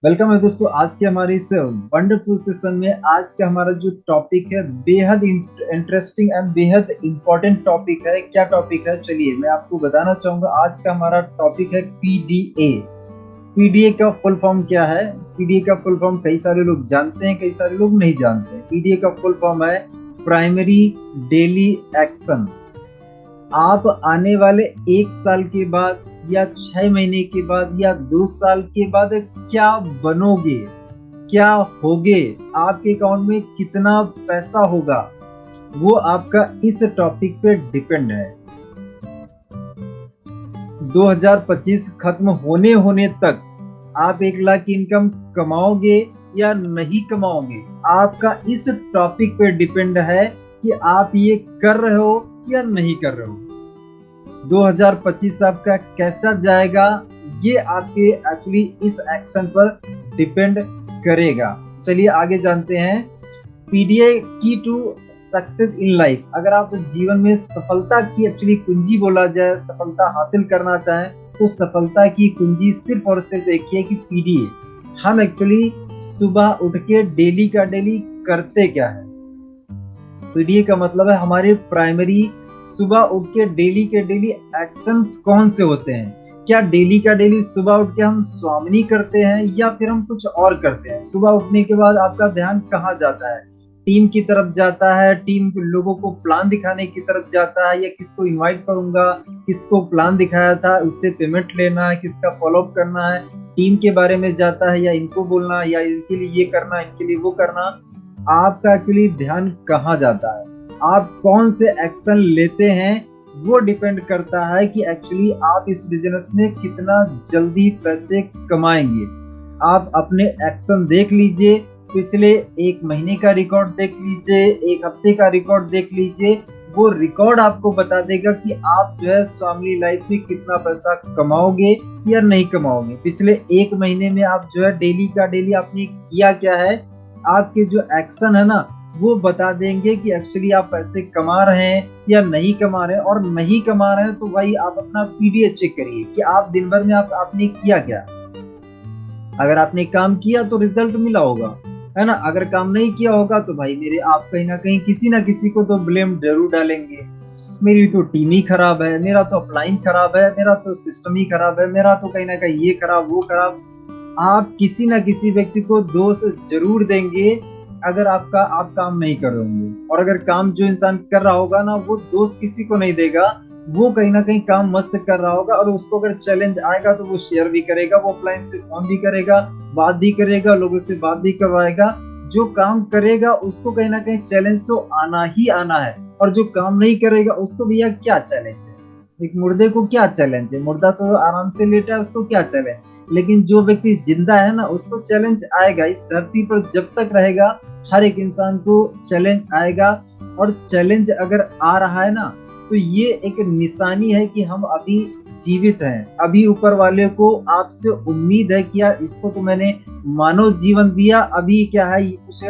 Welcome है दोस्तों। आज के हमारे इस वंडरफुल सेशन में आज का हमारा जो टॉपिक है बेहद इंटरेस्टिंग एंड बेहद इंपॉर्टेंट टॉपिक है। क्या टॉपिक है, चलिए मैं आपको बताना चाहूंगा। आज का हमारा टॉपिक है पीडीए। पीडीए का फुल फॉर्म क्या है? पीडीए का फुल फॉर्म कई सारे लोग जानते हैं, कई सारे लोग नहीं जानते हैं। पीडीए का फुल फॉर्म है प्राइमरी डेली एक्शन। आप आने वाले 1 साल के बाद या 6 महीने के बाद या 2 साल के बाद क्या बनोगे, क्या होगे, आपके अकाउंट में कितना पैसा होगा, वो आपका इस टॉपिक पे डिपेंड है। 2025 खत्म होने होने तक आप 1 लाख की इनकम कमाओगे या नहीं कमाओगे, आपका इस टॉपिक पे डिपेंड है कि आप ये कर रहे हो या नहीं कर रहे हो। 2025 आपका कैसा जाएगा, ये आपके एक्चुअली इस एक्शन पर डिपेंड करेगा। चलिए आगे जानते हैं। पीडीए की टू सक्सेस इन लाइफ। अगर आप जीवन में सफलता की एक्चुअली कुंजी बोला जाए, सफलता हासिल करना चाहें, तो सफलता की कुंजी सिर्फ और सिर्फ एक ही है कि पीडीए। हम एक्चुअली सुबह उठ के डेली का डेली करते क्या है। पीडीए का मतलब है हमारे प्राइमरी सुबह उठ के डेली एक्शन कौन से होते हैं। क्या डेली का डेली सुबह उठ के हम स्वामिनी करते हैं या फिर हम कुछ और करते हैं? सुबह उठने के बाद आपका ध्यान कहाँ जाता है? टीम की तरफ जाता है, टीम के लोगों को प्लान दिखाने की तरफ जाता है, या किसको इनवाइट करूंगा, किसको प्लान दिखाया था उससे पेमेंट लेना है, किसका फॉलोअप करना है, टीम के बारे में जाता है, या इनको बोलना, या इनके लिए ये करना, इनके लिए वो करना। आपका एक्चुअली ध्यान कहाँ जाता है, आप कौन से एक्शन लेते हैं, वो डिपेंड करता है कि एक्चुअली आप इस बिजनेस में कितना जल्दी पैसे कमाएंगे। आप अपने एक्शन देख लीजिए, पिछले 1 महीने का रिकॉर्ड देख लीजिए, 1 हफ्ते का रिकॉर्ड देख लीजिए। वो रिकॉर्ड आपको बता देगा कि आप जो है फैमिली लाइफ में कितना पैसा कमाओगे या नहीं कमाओगे। पिछले 1 महीने में आप जो है डेली का डेली आपने किया क्या है, आपके जो एक्शन है ना, वो बता देंगे कि एक्चुअली आप पैसे कमा रहे हैं या नहीं कमा रहे हैं। और नहीं कमा रहे हैं तो भाई आप अपना पीडीए चेक करिए कि आप दिन भर में आपने किया क्या। अगर आपने काम किया तो रिजल्ट मिला होगा, है ना। अगर काम नहीं किया होगा तो भाई मेरे आप कहीं ना कहीं किसी ना किसी को तो ब्लेम जरूर डालेंगे। मेरी तो टीम ही खराब है, मेरा तो अपलाइन खराब है, मेरा तो सिस्टम ही खराब है, मेरा तो कहीं ना कहीं ये खराब वो खराब। आप किसी ना किसी व्यक्ति को दोष जरूर देंगे अगर आप काम नहीं कर रहे होंगे। और अगर काम जो इंसान कर रहा होगा ना, वो दोष किसी को नहीं देगा। वो कहीं ना कहीं काम मस्त कर रहा होगा, और उसको अगर चैलेंज आएगा तो वो शेयर भी करेगा, वो ऑफलाइन से फोन भी करेगा, बात भी करेगा, लोगों से बात भी करवाएगा। जो काम करेगा उसको कहीं ना कहीं चैलेंज तो आना ही आना है। और जो काम नहीं करेगा उसको भैया क्या चैलेंज है? एक मुर्दे को क्या चैलेंज है? मुर्दा तो आराम से लेटा है, उसको क्या चैलेंज? लेकिन जो व्यक्ति जिंदा है ना, उसको चैलेंज आएगा। इस धरती पर जब तक रहेगा हर एक इंसान को चैलेंज आएगा। और चैलेंज अगर आ रहा है ना, तो ये एक निशानी है कि हम अभी जीवित हैं। अभी ऊपर वाले को आपसे उम्मीद है कि यार इसको तो मैंने मानव जीवन दिया, अभी क्या है ये कुछ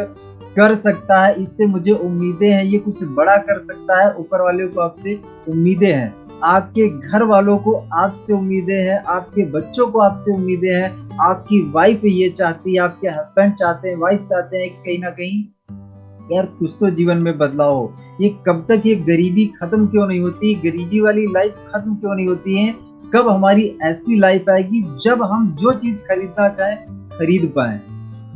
कर सकता है, इससे मुझे उम्मीदें हैं, ये कुछ बड़ा कर सकता है। ऊपर वाले को आपसे उम्मीदें हैं, आपके घर वालों को आपसे उम्मीदें हैं, आपके बच्चों को आपसे उम्मीदें हैं, आपकी वाइफ ये चाहती है, आपके हस्बैंड चाहते हैं, वाइफ चाहते हैं कि कहीं ना कहीं यार कुछ तो जीवन में बदलाव हो। ये कब तक ये गरीबी खत्म क्यों नहीं होती, गरीबी वाली लाइफ खत्म क्यों नहीं होती है? कब हमारी ऐसी लाइफ आएगी जब हम जो चीज खरीदना चाहें खरीद पाए,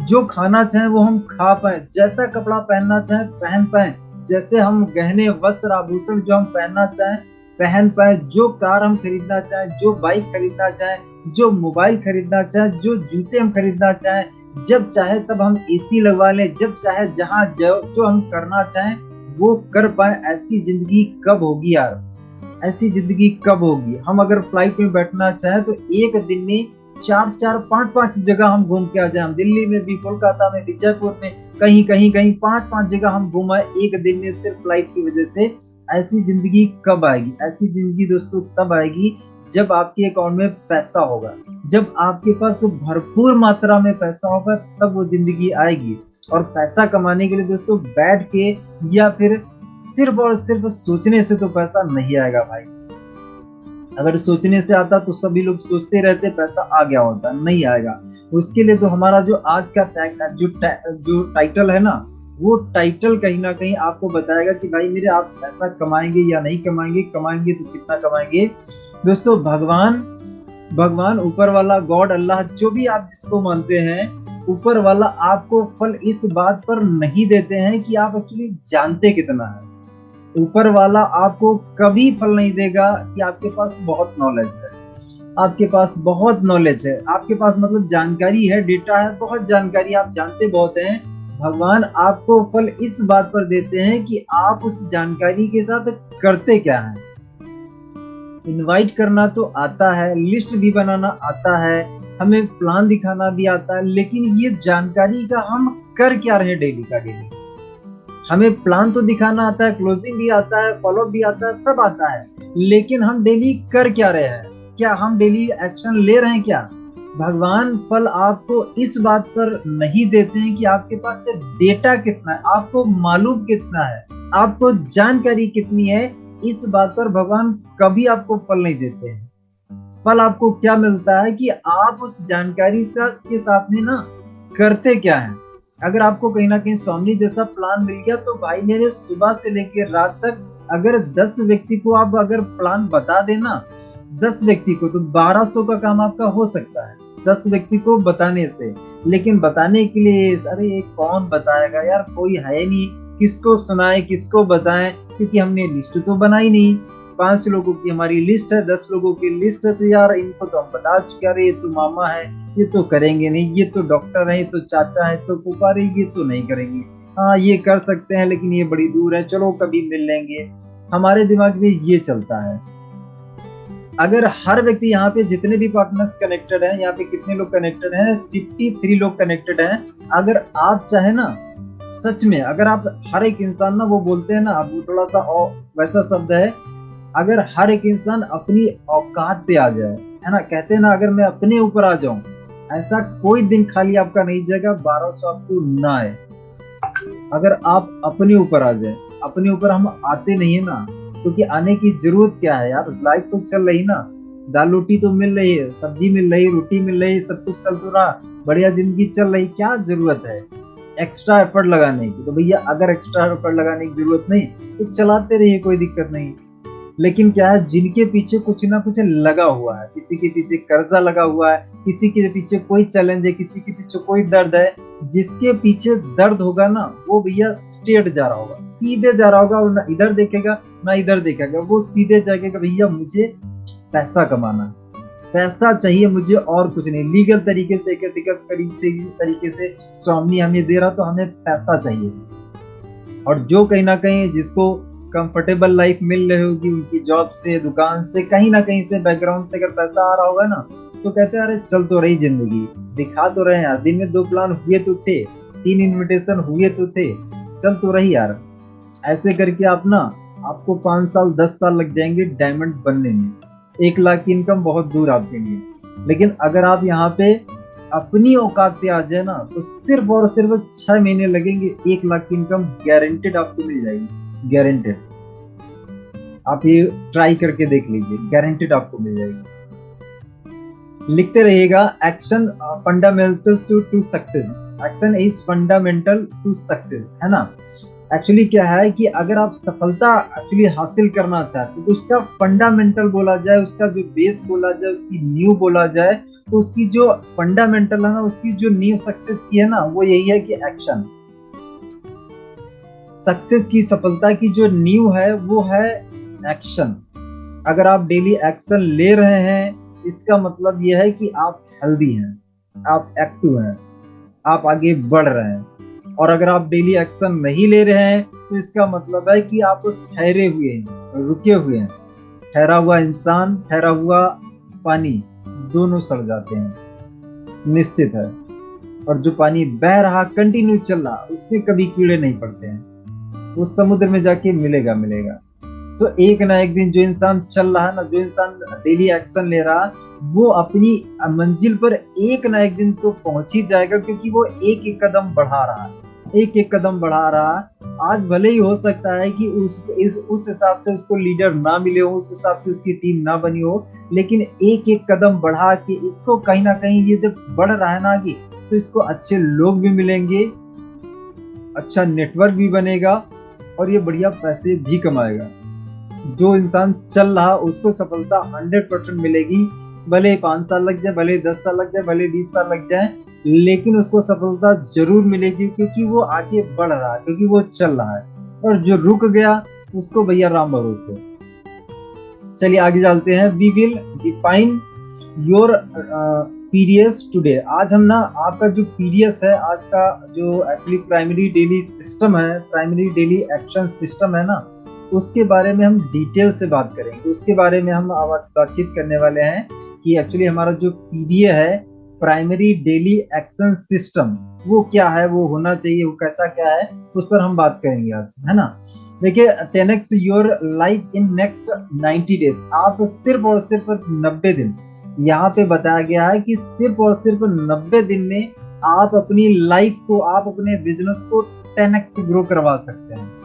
जो खाना चाहें वो हम खा पाए, जैसा कपड़ा पहनना चाहें पहन पाए, जैसे हम गहने वस्त्र आभूषण जो हम पहनना चाहें पहन पाए, जो कार हम खरीदना चाहें, जो बाइक खरीदना चाहें, जो मोबाइल खरीदना चाहें, जो जूते हम खरीदना चाहें, जब चाहे तब हम एसी लगवा लें, जब चाहे जहां जो हम करना चाहें वो कर पाए। ऐसी जिंदगी कब होगी यार? ऐसी जिंदगी कब होगी? हम अगर फ्लाइट में बैठना चाहें तो एक दिन में 4-4 5-5 जगह हम घूम के आ जाए। हम दिल्ली में भी, कोलकाता में भी, जयपुर में, कहीं कहीं कहीं 5-5 जगह हम घूमाए एक दिन में सिर्फ फ्लाइट की वजह से। ऐसी जिंदगी कब आएगी? ऐसी जिंदगी दोस्तों तब आएगी जब आपके अकाउंट में पैसा होगा, जब आपके पास भरपूर मात्रा में पैसा होगा, तब वो जिंदगी आएगी। और पैसा कमाने के लिए दोस्तों बैठ के या फिर सिर्फ और सिर्फ सोचने से तो पैसा नहीं आएगा भाई। अगर सोचने से आता तो सभी लोग सोचते रहते, पैसा आ गया होता, नहीं आएगा। उसके लिए तो हमारा जो आज का जो टाइटल है ना, वो टाइटल कहीं ना कहीं आपको बताएगा कि भाई मेरे आप पैसा कमाएंगे या नहीं कमाएंगे, कमाएंगे तो कितना कमाएंगे। दोस्तों, भगवान भगवान ऊपर वाला, गॉड, अल्लाह, जो भी आप जिसको मानते हैं, ऊपर वाला आपको फल इस बात पर नहीं देते हैं कि आप एक्चुअली जानते कितना है। ऊपर वाला आपको कभी फल नहीं देगा कि आपके पास बहुत नॉलेज है, आपके पास बहुत नॉलेज है, आपके पास मतलब जानकारी है, डेटा है, बहुत जानकारी, आप जानते बहुत हैं। भगवान आपको फल इस बात पर देते हैं कि आप उस जानकारी के साथ करते क्या है। इनवाइट करना तो आता है, लिस्ट भी बनाना आता है, हमें प्लान दिखाना भी आता है, लेकिन ये जानकारी का हम कर क्या रहे हैं डेली का डेली। हमें प्लान तो दिखाना आता है, क्लोजिंग भी आता है, फॉलो भी आता है, सब आता है, लेकिन हम डेली कर क्या रहे हैं? क्या हम डेली एक्शन ले रहे हैं क्या? भगवान फल आपको इस बात पर नहीं देते हैं कि आपके पास से डेटा कितना है, आपको मालूम कितना है, आपको जानकारी कितनी है, इस बात पर भगवान कभी आपको फल नहीं देते हैं। फल आपको क्या मिलता है कि आप उस जानकारी के साथ में ना करते क्या है। अगर आपको कहीं ना कहीं स्वामी जैसा प्लान मिल गया तो भाई मेरे, सुबह से लेकर रात तक अगर 10 व्यक्ति को आप अगर प्लान बता देना, 10 व्यक्ति को, तो 1200 का काम आपका हो सकता है 10 व्यक्ति को बताने से। लेकिन बताने के लिए अरे कौन बताएगा यार, कोई है नहीं, किसको सुनाए, किसको बताएं, क्योंकि हमने लिस्ट तो बनाई नहीं। 5 लोगों की हमारी लिस्ट है, 10 लोगों की लिस्ट है, तो यार इनको तो हम बता चुके, अरे ये तो मामा है, ये तो करेंगे नहीं, ये तो डॉक्टर है, ये तो चाचा है, तो फूफा रही, ये तो नहीं करेंगे, हाँ ये कर सकते हैं लेकिन ये बड़ी दूर है, चलो कभी मिल लेंगे। हमारे दिमाग में ये चलता है। अगर हर व्यक्ति यहाँ पे जितने भी पार्टनर्स कनेक्टेड हैं, यहाँ पे कितने लोग कनेक्टेड हैं, 53 लोग कनेक्टेड हैं। अगर आप चाहे ना, सच में अगर आप हर एक इंसान ना, वो बोलते हैं ना, अब वो थोड़ा सा वैसा शब्द है, अगर हर एक इंसान अपनी औकात पे आ जाए, है ना, कहते हैं ना, अगर मैं अपने ऊपर आ जाऊं, ऐसा कोई दिन खाली आपका नहीं जाएगा 1200 आपको ना आए। अगर आप अपने ऊपर आ जाए, अपने ऊपर हम आते नहीं है ना, क्योंकि आने की जरूरत क्या है यार, लाइफ तो चल रही ना, दाल रोटी तो मिल रही है, सब्जी मिल रही है, रोटी मिल रही है, सब कुछ चल तो रहा, बढ़िया जिंदगी चल रही, क्या जरूरत है एक्स्ट्रा एफर्ट लगाने की? तो भैया अगर एक्स्ट्रा एफर्ट लगाने की जरूरत नहीं तो चलाते रहिए, कोई दिक्कत नहीं। लेकिन क्या है, जिनके पीछे कुछ ना कुछ लगा हुआ है, किसी के पीछे कर्जा लगा हुआ है, किसी के पीछे कोई चैलेंज है, किसी के पीछे कोई दर्द है, जिसके पीछे दर्द होगा ना, वो भैया स्ट्रेट जा रहा होगा, सीधे जा रहा होगा, और ना इधर देखेगा ना इधर देखेगा, वो सीधे जाएगा, भैया मुझे पैसा कमाना, पैसा चाहिए मुझे और कुछ नहीं। लीगल तरीके से, एथिकल तरीके से स्वामी हमें दे रहा, तो हमें पैसा चाहिए। और जो कहीं ना कहीं जिसको कंफर्टेबल लाइफ मिल रही होगी, उनकी जॉब से, दुकान से, कहीं ना कहीं से, बैकग्राउंड से अगर पैसा आ रहा होगा ना, तो कहते हैं अरे चल तो रही जिंदगी, दिखा तो रहे यार, दिन में 2 प्लान हुए तो थे, 3 इन्विटेशन हुए तो थे, चल तो रही यार। ऐसे करके आप ना, आपको 5 साल 10 साल लग जाएंगे डायमंड बनने में। 1 लाख की इनकम बहुत दूर आपके लिए। लेकिन अगर आप यहाँ पे अपनी औकात पे आ जाए ना, तो सिर्फ और सिर्फ 6 महीने लगेंगे, 1 लाख की इनकम गारंटेड आपको मिल जाएगी, गारंटेड। आप ये ट्राई करके देख लीजिए, गारंटेड आपको मिल जाएगी। लिखते रहिएगा, action fundamental to success, action is fundamental to success, है ना। एक्चुअली क्या है कि अगर आप सफलता एक्चुअली हासिल करना चाहते हो, तो उसका फंडामेंटल बोला जाए, उसका जो बेस बोला जाए, उसकी नींव बोला जाए, तो उसकी जो फंडामेंटल है ना, उसकी जो नींव सक्सेस की है ना, वो यही है कि एक्शन। सक्सेस की, सफलता की जो नींव है वो है एक्शन। अगर आप डेली एक्शन ले रहे हैं, इसका मतलब यह है कि आप हेल्दी हैं, आप एक्टिव हैं, आप आगे बढ़ रहे हैं। और अगर आप डेली एक्शन नहीं ले रहे हैं, तो इसका मतलब है कि आप ठहरे हुए हैं, रुके हुए हैं। ठहरा हुआ इंसान, ठहरा हुआ पानी, दोनों सड़ जाते हैं, निश्चित है। और जो पानी बह रहा, कंटिन्यू चल रहा, उसमें कभी कीड़े नहीं पड़ते हैं, वो समुद्र में जाके मिलेगा। तो एक ना एक दिन जो इंसान चल रहा है ना, जो इंसान डेली एक्शन ले रहा, वो अपनी मंजिल पर एक ना एक दिन तो पहुंच ही जाएगा, क्योंकि वो एक एक कदम बढ़ा रहा है। एक एक कदम बढ़ा रहा है। आज भले ही हो सकता है कि उस हिसाब से उसको लीडर ना मिले हो, उस हिसाब से उसकी टीम ना बनी हो, लेकिन एक एक कदम बढ़ा के इसको कहीं ना कहीं ये जब बढ़ रहा है ना आगे, तो इसको अच्छे लोग भी मिलेंगे, अच्छा नेटवर्क भी बनेगा और ये बढ़िया पैसे भी कमाएगा। जो इंसान चल रहा उसको सफलता 100% मिलेगी। भले ही 5 साल लग जाए, भले ही 10 साल लग जाए, भले ही 20 साल लग जाए, लेकिन उसको सफलता जरूर मिलेगी, क्योंकि वो आगे बढ़ रहा है, क्योंकि वो चल रहा है। और जो रुक गया उसको भैया राम भरोसे। चलिए आगे चलते हैं। We will define your PDS today. आज हम ना आपका जो पीडीएस है, आज का जो एक्चुअली प्राइमरी डेली सिस्टम है, प्राइमरी डेली एक्शन सिस्टम है ना, उसके बारे में हम डिटेल से बात करेंगे। उसके बारे में हम बातचीत करने वाले हैं कि एक्चुअली हमारा जो पीडीए है, प्राइमरी डेली एक्शन सिस्टम, वो क्या है, वो होना चाहिए, वो कैसा क्या है, उस पर हम बात करेंगे आज, है ना। देखिए 10x your life in next 90 days. आप सिर्फ और सिर्फ 90 दिन, यहाँ पे बताया गया है कि सिर्फ और सिर्फ 90 दिन में आप अपनी लाइफ को, आप अपने बिजनेस को 10x ग्रो करवा सकते हैं।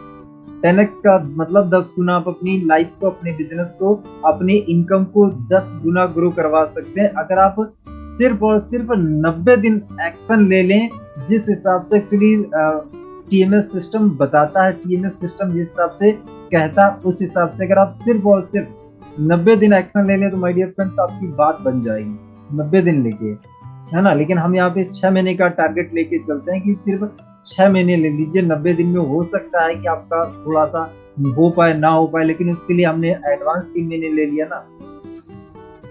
10x का मतलब 10 गुना आप अपनी लाइफ को, अपने बिजनेस को, अपनी इनकम को 10 गुना ग्रो करवा सकते हैं, अगर आप सिर्फ और सिर्फ 90 दिन एक्शन ले लें। जिस हिसाब से एक्चुअली टीएमएस सिस्टम बताता है, टीएमएस सिस्टम जिस हिसाब से कहता है, उस हिसाब से अगर आप सिर्फ और सिर्फ 90 दिन एक्शन ले लें तो माय डियर फ्रेंड्स आपकी बात बन जाएगी। 90 दिन लेके, है ना। लेकिन हम यहाँ पे 6 महीने का टारगेट लेके चलते हैं कि सिर्फ 6 महीने ले लीजिए। 90 दिन में हो सकता है कि आपका थोड़ा सा हो पाए ना हो पाए, लेकिन उसके लिए हमने एडवांस 3 महीने ले लिया ना,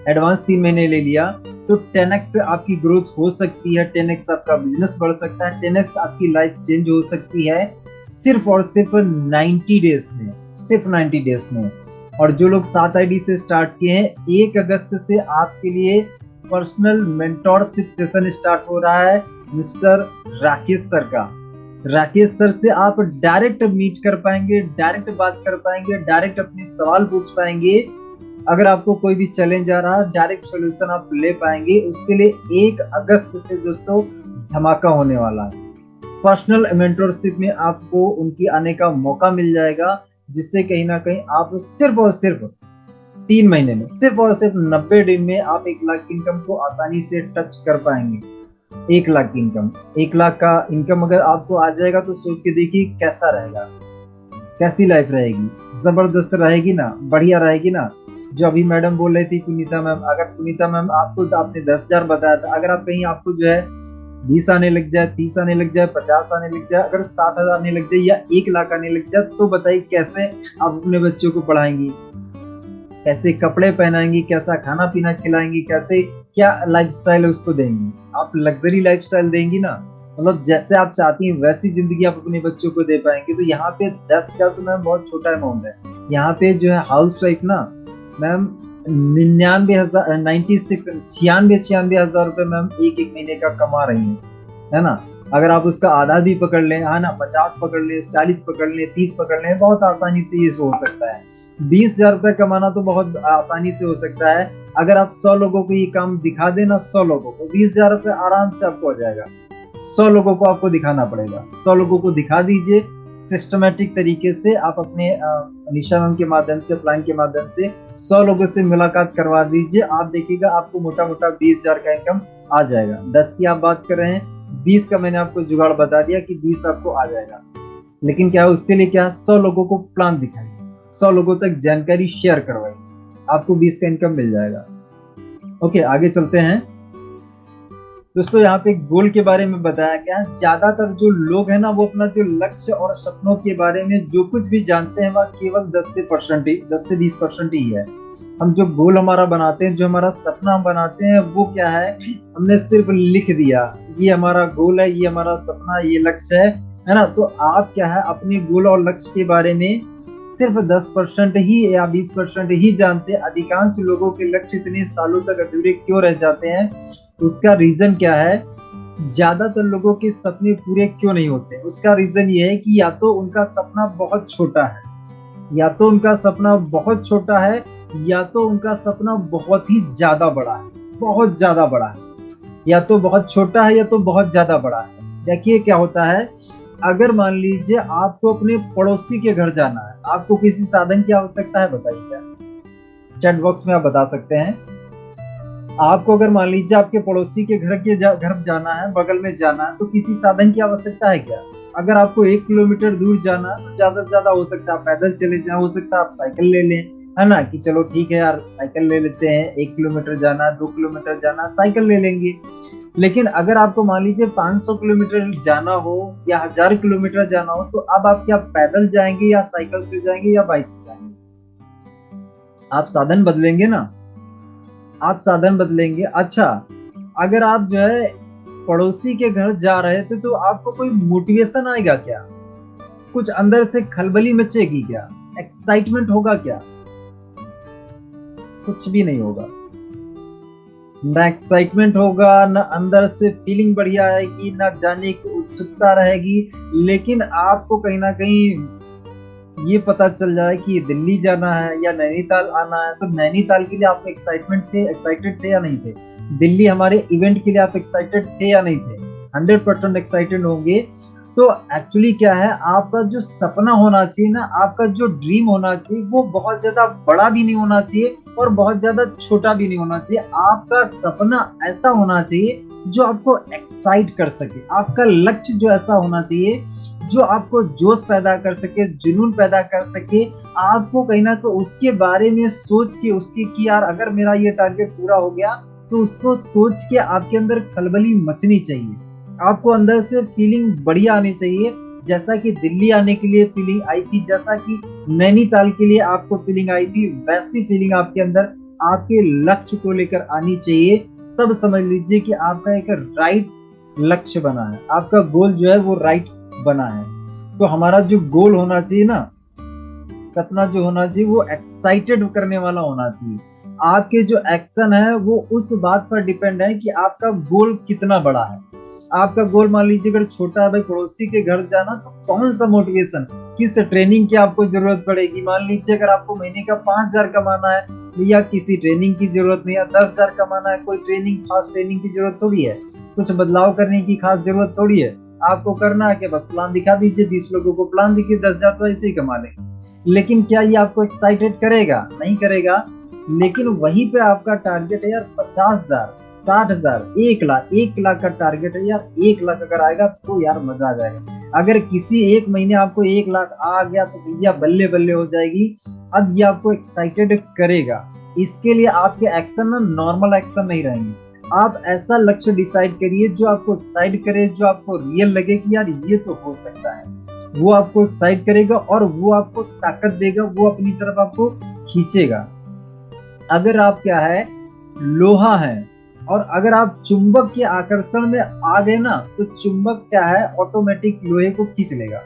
एडवांस 3 महीने ले लिया, तो 10x आपकी ग्रोथ हो सकती है, 10x आपका बिजनेस बढ़ सकता है, 10x आपकी लाइफ चेंज हो सकती है सिर्फ और सिर्फ 90 डेज में, सिर्फ 90 डेज में। और जो लोग 7 आईडी से स्टार्ट किए हैं, 1 अगस्त से आपके लिए पर्सनल मेंटोरशिप सेशन स्टार्ट हो रहा है मिस्टर राकेश सर का। राकेश सर से आप डायरेक्ट मीट कर पाएंगे, डायरेक्ट बात कर पाएंगे, डायरेक्ट अपने सवाल पूछ पाएंगे। अगर आपको कोई भी चैलेंज आ रहा है, डायरेक्ट सॉल्यूशन आप ले पाएंगे। उसके लिए 1 अगस्त से दोस्तों धमाका होने वाला है। पर्सनल मेंटोरशिप में आपको उनकी आने का मौका मिल जाएगा, जिससे कहीं ना कहीं आप सिर्फ और सिर्फ 3 महीने में, सिर्फ और सिर्फ 90 दिन में आप 1 लाख की इनकम को आसानी से टच कर पाएंगे। 1 लाख की इनकम, 1 लाख का इनकम अगर आपको आ जाएगा तो सोच के देखिए कैसा रहेगा, कैसी लाइफ रहेगी। जबरदस्त रहेगी ना, बढ़िया रहेगी ना। जो अभी मैडम बोल रही थी पुनीता मैम, अगर पुनीता मैम आपको, आपने 10,000 बताया था, अगर आप कहीं आपको जो है 20 आने लग जाए, 30 आने लग जाए, 50 आने लग जाए, अगर 60,000 आने लग जाए या 1 लाख आने लग जाए, तो बताइए कैसे आप अपने बच्चों को पढ़ाएंगी, कैसे कपड़े पहनाएंगी, कैसा खाना पीना खिलाएंगी, कैसे क्या लाइफस्टाइल है उसको देंगी। आप लग्जरी लाइफस्टाइल देंगी ना, मतलब जैसे आप चाहती हैं वैसी जिंदगी आप अपने बच्चों को दे पाएंगे। तो यहाँ पे 10,000 तो मैम बहुत छोटा अमाउंट है। यहाँ पे जो है हाउस वाइफ ना मैम 96,000 रुपए मैम एक महीने का कमा रही है ना। अगर आप उसका आधा भी पकड़ लें, है ना, 50 पकड़ लें, 40 पकड़ लें, 30 पकड़ लें, बहुत आसानी से ये हो सकता है। 20,000 रुपए कमाना तो बहुत आसानी से हो सकता है। अगर आप 100 लोगों को ये काम दिखा देना, 100 लोगों को 20,000 रुपए आराम से आपको हो जाएगा। 100 लोगों को आपको दिखाना पड़ेगा, 100 लोगों को दिखा दीजिए सिस्टमेटिक तरीके से। आप अपने निशा मैम के माध्यम से, प्लान के माध्यम से 100 लोगों से मुलाकात करवा दीजिए। आप देखिएगा आपको मोटा मोटा 20,000 का इनकम आ जाएगा। 10 की आप बात कर रहे हैं, 20 का मैंने आपको जुगाड़ बता दिया कि 20 आपको आ जाएगा। लेकिन क्या उसके लिए क्या 100 लोगों को प्लान दिखाइए, 100 लोगों तक जानकारी शेयर करवाइए, आपको 20 का इनकम मिल जाएगा। ओके आगे चलते हैं दोस्तों। यहाँ पे गोल के बारे में बताया गया है। ज्यादातर जो लोग हैं ना, वो अपना जो लक्ष्य और सपनों के बारे में जो कुछ भी जानते हैं वह केवल 10 से 20% ही है। हम जो गोल हमारा बनाते हैं, जो हमारा सपना हम बनाते हैं, वो क्या है, हमने सिर्फ लिख दिया ये हमारा गोल है, ये हमारा सपना, ये लक्ष्य है ना। तो आप क्या है अपने गोल और लक्ष्य के बारे में सिर्फ 10% ही या 20% ही जानते हैं। अधिकांश लोगों के लक्ष्य इतने सालों तक अधूरे क्यों रह जाते हैं, उसका रीजन क्या है, ज्यादातर लोगों के सपने पूरे क्यों नहीं होते। उसका रीजन ये है कि या तो उनका सपना बहुत छोटा है, या तो उनका सपना बहुत छोटा है, या तो उनका सपना बहुत ही ज्यादा बड़ा है, बहुत ज्यादा बड़ा है। या तो बहुत छोटा है या तो बहुत ज्यादा बड़ा है। देखिए क्या होता है अगर मान लीजिए आपको अपने पड़ोसी के घर जाना है, आपको किसी साधन की आवश्यकता है, बताइए क्या? चैट बॉक्स में आप बता सकते हैं। आपको अगर मान लीजिए आपके पड़ोसी के घर जाना है, बगल में जाना है, तो किसी साधन की आवश्यकता है क्या? अगर आपको 1 किलोमीटर दूर जाना है तो ज्यादा से ज्यादा हो सकता है आप पैदल चले जाएं, हो सकता है आप साइकिल ले लें, है ना, कि चलो ठीक है यार साइकिल ले लेते हैं, 1 किलोमीटर जाना है, 2 किलोमीटर जाना है, साइकिल ले लेंगे। लेकिन अगर आपको मान लीजिए 500 किलोमीटर जाना हो या 1000 किलोमीटर जाना हो, तो अब आप क्या पैदल जाएंगे या साइकिल से जाएंगे या बाइक से जाएंगे? आप साधन बदलेंगे ना, आप साधन बदलेंगे। अच्छा, अगर आप जो है पड़ोसी के घर जा रहे थे तो आपको कोई मोटिवेशन आएगा क्या? कुछ अंदर से खलबली मचेगी क्या? एक्साइटमेंट होगा क्या? कुछ भी नहीं होगा। ना एक्साइटमेंट होगा, ना अंदर से फीलिंग बढ़िया आएगी, ना जाने की उत्सुकता रहेगी। लेकिन आपको कहीं ना कहीं ये पता चल जाए कि दिल्ली जाना है या नैनीताल आना है, तो नैनीताल के लिए आप एक्साइटेड थे या नहीं थे? दिल्ली हमारे इवेंट के लिए आप एक्साइटेड थे या नहीं थे? 100% एक्साइटेड होंगे। तो एक्चुअली क्या है, आपका जो सपना होना चाहिए ना, आपका जो ड्रीम होना चाहिए, वो बहुत ज्यादा बड़ा भी नहीं होना चाहिए और बहुत ज्यादा छोटा भी नहीं होना चाहिए। आपका सपना ऐसा होना चाहिए जो आपको एक्साइट कर सके। आपका लक्ष्य जो ऐसा होना चाहिए जो आपको जोश पैदा कर सके, जुनून पैदा कर सके। आपको कहीं ना कहीं उसके बारे में सोच के उसके कि यार अगर मेरा ये टारगेट पूरा हो गया, तो उसको सोच के आपके अंदर खलबली मचनी चाहिए। आपको अंदर से फीलिंग बढ़िया आनी चाहिए, जैसा कि दिल्ली आने के लिए फीलिंग आई थी, जैसा कि नैनीताल के लिए आपको फीलिंग आई थी, वैसी फीलिंग आपके अंदर आपके लक्ष्य को लेकर आनी चाहिए। तब समझ लीजिए कि आपका एक राइट लक्ष्य बना है, आपका गोल जो है वो राइट बना है। तो हमारा जो गोल होना चाहिए ना, सपना जो होना चाहिए वो एक्साइटेड करने वाला होना चाहिए। आपके जो एक्शन है वो उस बात पर डिपेंड है कि आपका गोल कितना बड़ा है। आपका गोल मान लीजिए अगर छोटा है, भाई पड़ोसी के घर जाना, तो कौन सा मोटिवेशन, किस ट्रेनिंग की आपको जरूरत पड़ेगी? मान लीजिए अगर आपको महीने का 5000 कमाना है, या किसी ट्रेनिंग की जरूरत नहीं है। 10,000 कमाना है, कोई ट्रेनिंग, खास ट्रेनिंग की जरूरत थोड़ी है, कुछ बदलाव करने की खास जरूरत थोड़ी है। आपको करना है कि बस प्लान दिखा दीजिए, 20 लोगों को प्लान दिखिए, 10,000 तो ऐसे ही कमा लेंगे। लेकिन क्या ये आपको एक्साइटेड करेगा? नहीं करेगा। लेकिन वहीं पे आपका टारगेट है यार 50,000, 60,000, 1 लाख, 1 लाख का टारगेट है यार। 1 लाख अगर आएगा तो यार मजा आ जाएगा। अगर किसी एक महीने आपको 1 लाख आ गया तो भैया बल्ले बल्ले हो जाएगी। अब ये आपको एक्साइटेड करेगा। इसके लिए आपके एक्शन ना नॉर्मल एक्शन नहीं रहेंगे। आप ऐसा लक्ष्य डिसाइड करिए जो आपको एक्साइट करे, जो आपको रियल लगे कि यार ये तो हो सकता है। वो आपको एक्साइट करेगा और वो आपको ताकत देगा, वो अपनी तरफ आपको खींचेगा। अगर आप क्या है, लोहा है, और अगर आप चुंबक के आकर्षण में आ गए ना, तो चुंबक क्या है, ऑटोमेटिक लोहे को खींच लेगा।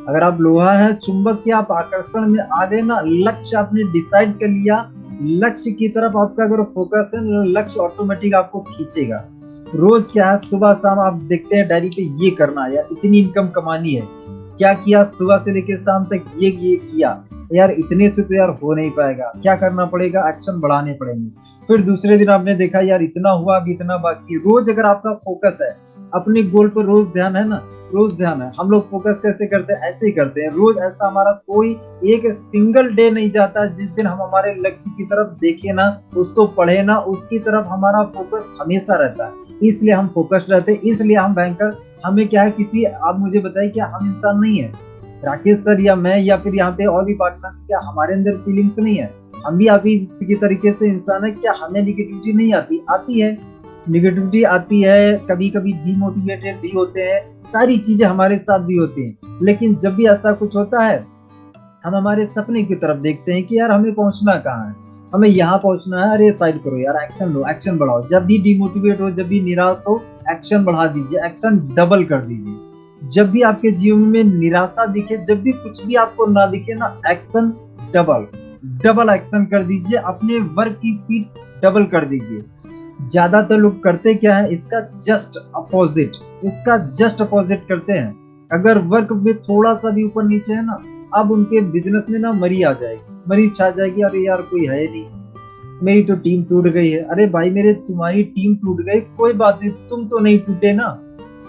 अगर आप लोहा है, चुंबक के आप आकर्षण में आ गए ना, लक्ष्य आपने डिसाइड कर लिया, लक्ष्य की तरफ आपका अगर फोकस है, लक्ष्य ऑटोमेटिक आपको खींचेगा। रोज क्या है, सुबह शाम आप देखते हैं डायरी पे ये करना है यार, इतनी इनकम कमानी है, क्या किया सुबह से लेकर शाम तक, ये किया यार, इतने से तो यार हो नहीं पाएगा, क्या करना पड़ेगा, एक्शन बढ़ाने पड़ेंगे। फिर दूसरे दिन आपने देखा यार इतना हुआ, अभी इतना बाकी। रोज अगर आपका फोकस है अपने गोल पर, रोज ध्यान है ना, रोज ध्यान है। हम लोग फोकस कैसे करते हैं, ऐसे ही करते हैं रोज। ऐसा हमारा कोई एक सिंगल डे नहीं जाता जिस दिन हम हमारे लक्ष्य की तरफ देखे ना, उसको पढ़े ना, उसकी तरफ हमारा फोकस हमेशा रहता है। इसलिए हम फोकस्ड रहते हैं, इसलिए हम बैंकर। हमें क्या है, किसी, आप मुझे बताइए, क्या हम इंसान नहीं है? राकेश सर या मैं या फिर यहाँ पे और भी पार्टनर्स, क्या हमारे अंदर फीलिंग्स नहीं है? हम भी आप ही की तरीके से इंसान है। क्या हमें निगेटिविटी नहीं आती? आती है, निगेटिविटी आती है, कभी कभी डिमोटिवेटेड भी होते हैं, सारी चीजें हमारे साथ भी होती हैं। लेकिन जब भी ऐसा कुछ होता है, हम हमारे सपने की तरफ देखते हैं कि यार हमें पहुंचना कहाँ है, हमें यहाँ पहुंचना है, अरे साइड करो यार, एक्शन लो, एक्शन बढ़ाओ। जब भी डिमोटिवेट हो, जब भी निराश हो, एक्शन बढ़ा दीजिए, एक्शन डबल कर दीजिए। जब भी आपके जीवन में निराशा दिखे, जब भी कुछ भी आपको ना दिखे ना, एक्शन डबल डबल एक्शन कर दीजिए, अपने वर्क की स्पीड डबल कर दीजिए। ज्यादातर लोग करते क्या है, इसका जस्ट अपोजिट करते हैं। अगर वर्क में थोड़ा सा भी ऊपर नीचे है ना, अब उनके बिजनेस में ना मरी आ जाएगी, मरी छा जाएगी, अरे यार कोई है नहीं, मेरी तो टीम टूट गई है। अरे भाई मेरे, तुम्हारी टीम टूट गई, कोई बात नहीं, तुम तो नहीं टूटे ना।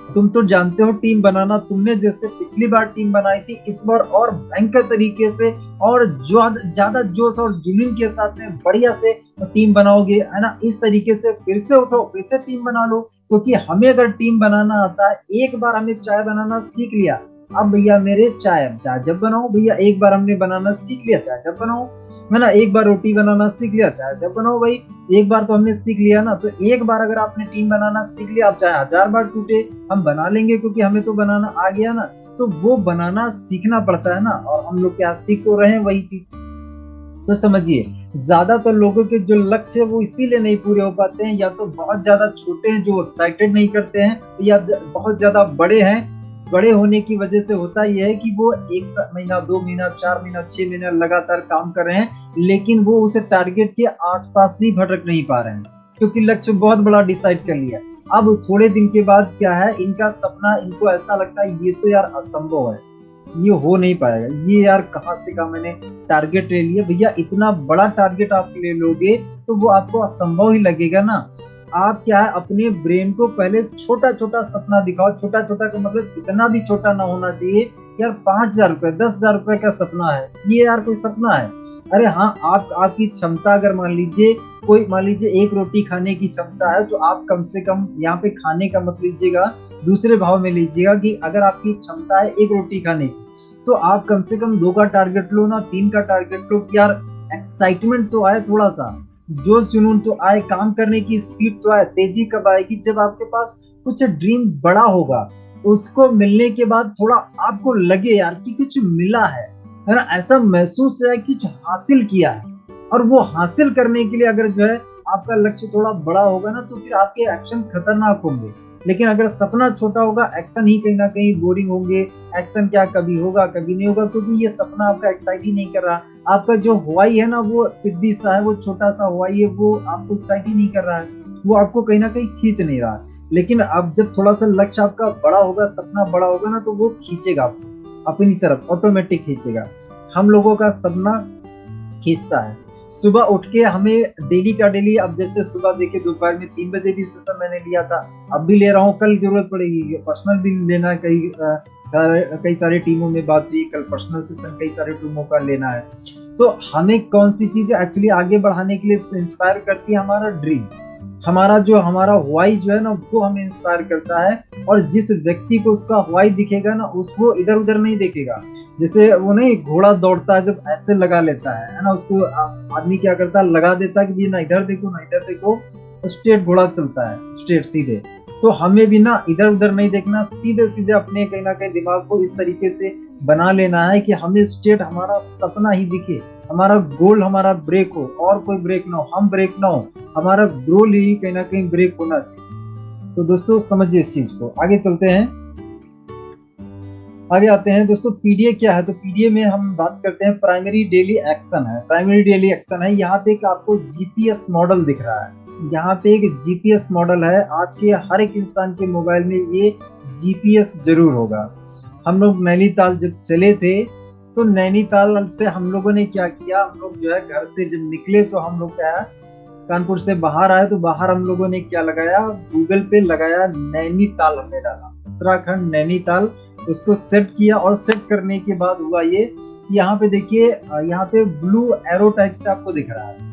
तुम तो जानते हो टीम बनाना, तुमने जैसे पिछली बार टीम बनाई थी, इस बार और भयंकर तरीके से और ज्यादा जोश और जुनून के साथ में बढ़िया से टीम बनाओगे, है ना। इस तरीके से फिर से उठो, फिर से टीम बना लो, क्योंकि हमें अगर टीम बनाना आता है, एक बार हमने चाय बनाना सीख लिया, अब भैया मेरे चाय चाय जब बनाओ भैया, एक बार हमने बनाना सीख लिया, चाय जब बनाओ, है ना। एक बार रोटी बनाना सीख लिया, चाय जब बनाओ भाई, एक बार तो हमने सीख लिया ना। तो एक बार अगर आपने टीम बनाना सीख लिया, आप चाहे 1000 बार टूटे, हम बना लेंगे, क्योंकि हमें तो बनाना आ गया ना। तो वो बनाना सीखना पड़ता है ना, और हम लोग क्या सीख तो रहे हैं वही चीज। तो समझिए, ज्यादातर लोगों के जो लक्ष्य है वो इसीलिए नहीं पूरे हो पाते हैं, या तो बहुत ज्यादा छोटे हैं जो एक्साइटेड नहीं करते हैं, या बहुत ज्यादा बड़े हैं। बड़े होने की वजह से होता यह है कि वो एक महीना, 2 महीना, 4 महीना, 6 महीना लगातार काम कर रहे हैं, लेकिन वो उस टारगेट के आसपास भी भटक नहीं पा रहे हैं, क्योंकि लक्ष्य बहुत बड़ा डिसाइड कर लिया। अब थोड़े दिन के बाद क्या है, इनका सपना, इनको ऐसा लगता है ये तो यार असंभव है, ये हो नहीं पाएगा, ये यार कहाँ से कहा मैंने टारगेट ले लिया। भैया इतना बड़ा टारगेट आप ले लोगे तो वो आपको असंभव ही लगेगा ना। आप क्या है, अपने ब्रेन को पहले छोटा छोटा सपना दिखाओ। छोटा छोटा का मतलब इतना भी छोटा ना होना चाहिए यार, 5000 रुपए, 10,000 रुपए का सपना है, ये यार कोई सपना है? अरे हाँ, आपकी क्षमता अगर मान लीजिए, कोई मान लीजिए एक रोटी खाने की क्षमता है, तो आप कम से कम यहाँ पे खाने का मत लीजिएगा, दूसरे भाव में लीजिएगा कि अगर आपकी क्षमता है एक रोटी खाने की, तो आप कम से कम 2 का टारगेट लो ना, 3 का टारगेट लो, कि यार एक्साइटमेंट तो आए, थोड़ा सा जोश जुनून तो आए, काम करने की स्पीड तो आए। तेजी कब आएगी? जब आपके पास कुछ ड्रीम बड़ा होगा, उसको मिलने के बाद थोड़ा आपको लगे यार कि कुछ मिला है ना, ऐसा महसूस है कि कुछ हासिल किया है। और वो हासिल करने के लिए अगर जो है आपका लक्ष्य थोड़ा बड़ा होगा ना, तो फिर आपके एक्शन खतरनाक होंगे। लेकिन अगर सपना छोटा होगा, एक्शन ही कहीं ना कहीं बोरिंग होंगे। एक्शन क्या कभी होगा कभी नहीं होगा, क्योंकि ये सपना आपका एक्साइट ही नहीं कर रहा। आपका जो हवाई है ना, वो पिद्दी सा है, वो छोटा सा हवाई है, वो आपको एक्साइट ही नहीं कर रहा है, वो आपको कहीं ना कहीं खींच नहीं रहा। लेकिन अब जब थोड़ा सा लक्ष्य आपका बड़ा होगा, सपना बड़ा होगा ना, तो वो खींचेगा आपको अपनी तरफ, ऑटोमेटिक खींचेगा। हम लोगों का सपना खींचता है। सुबह उठ के हमें डेली का डेली, अब जैसे सुबह देखिए दोपहर में 3 बजे भी सेशन मैंने लिया था, अब भी ले रहा हूँ, कल जरूरत पड़ेगी पर्सनल भी लेना है, कई सारी टीमों में बात हुई, कल पर्सनल सेशन कई सारे टीमों का लेना है। तो हमें कौन सी चीजें एक्चुअली आगे बढ़ाने के लिए इंस्पायर करती है? हमारा ड्रीम, हमारा हवाई जो है ना, वो हमें इंस्पायर करता है। और जिस व्यक्ति को उसका हवाई दिखेगा ना, उसको इधर उधर नहीं देखेगा। जैसे वो नहीं, घोड़ा दौड़ता है जब ऐसे लगा लेता है ना, उसको आदमी क्या करता है, लगा देता है कि ना इधर देखो ना इधर देखो, स्ट्रेट घोड़ा चलता है, स्ट्रेट सीधे। तो हमें भी ना इधर उधर नहीं देखना, सीधे सीधे अपने कहीं ना कहीं दिमाग को इस तरीके से बना लेना है कि हमें स्ट्रेट हमारा सपना ही दिखे, हमारा गोल हमारा ब्रेक हो, और कोई ब्रेक ना हो, हम ब्रेक ना हो, हमारा गोल ही कहीं ना कहीं ब्रेक होना चाहिए। तो दोस्तों समझिए इस चीज को, आगे चलते हैं, आगे आते हैं दोस्तों। पीडीए क्या है? तो पीडीए में हम बात करते हैं, प्राइमरी डेली एक्शन है। प्राइमरी डेली एक्शन है, यहाँ पे एक आपको जीपीएस मॉडल दिख रहा है, यहाँ पे एक जीपीएस मॉडल है। आपके हर एक इंसान के मोबाइल में ये जीपीएस जरूर होगा। हम लोग नैनीताल जब चले थे, तो नैनीताल से हम लोगों ने क्या किया, हम लोग जो है घर से जब निकले, तो हम लोग क्या है, कानपुर से बाहर आए, तो बाहर हम लोगों ने क्या लगाया, गूगल पे लगाया नैनीताल, हमने डाला उत्तराखंड नैनीताल, उसको सेट किया। और सेट करने के बाद हुआ ये, यहाँ पे देखिए, यहाँ पे ब्लू एरो टाइप से आपको दिख रहा है,